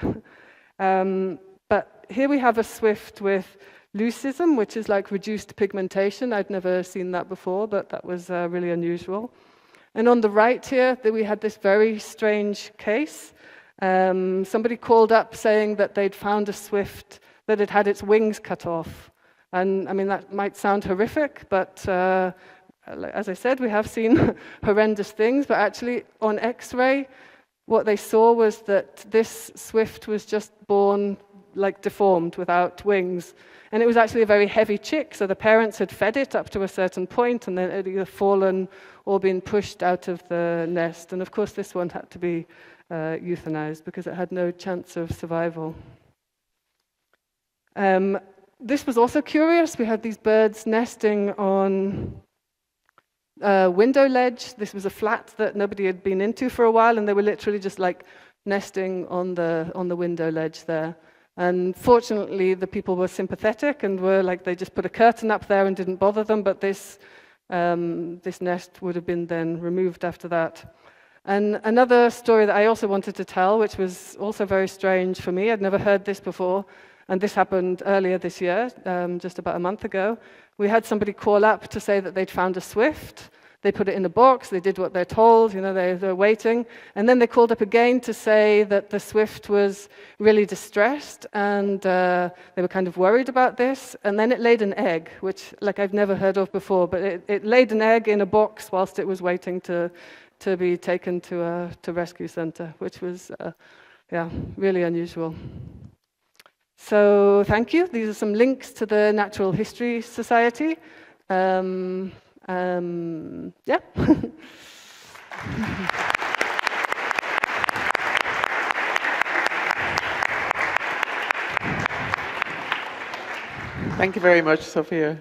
But here we have a swift with leucism, which is like reduced pigmentation. I'd never seen that before, but that was really unusual. And on the right here, we had this very strange case. Somebody called up saying that they'd found a swift that had its wings cut off. And I mean, that might sound horrific, but as I said, we have seen horrendous things. But actually, on X-ray, what they saw was that this swift was just born deformed without wings. And it was actually a very heavy chick, so the parents had fed it up to a certain point, and then it had either fallen or been pushed out of the nest. And of course, this one had to be euthanized because it had no chance of survival. This was also curious. We had these birds nesting on a window ledge. This was a flat that nobody had been into for a while, and they were literally just nesting on the window ledge there. And fortunately, the people were sympathetic and were they just put a curtain up there and didn't bother them. But this nest would have been then removed after that. And another story that I also wanted to tell, which was also very strange for me, I'd never heard this before, and this happened earlier this year, just about a month ago. We had somebody call up to say that they'd found a swift. They put it in a box, they did what they're told, they're waiting, and then they called up again to say that the swift was really distressed, and they were kind of worried about this, and then it laid an egg, which I've never heard of before, but it laid an egg in a box whilst it was waiting to be taken to a rescue centre, which was, really unusual. So thank you. These are some links to the Natural History Society. Yeah. Thank you very much, Sophia.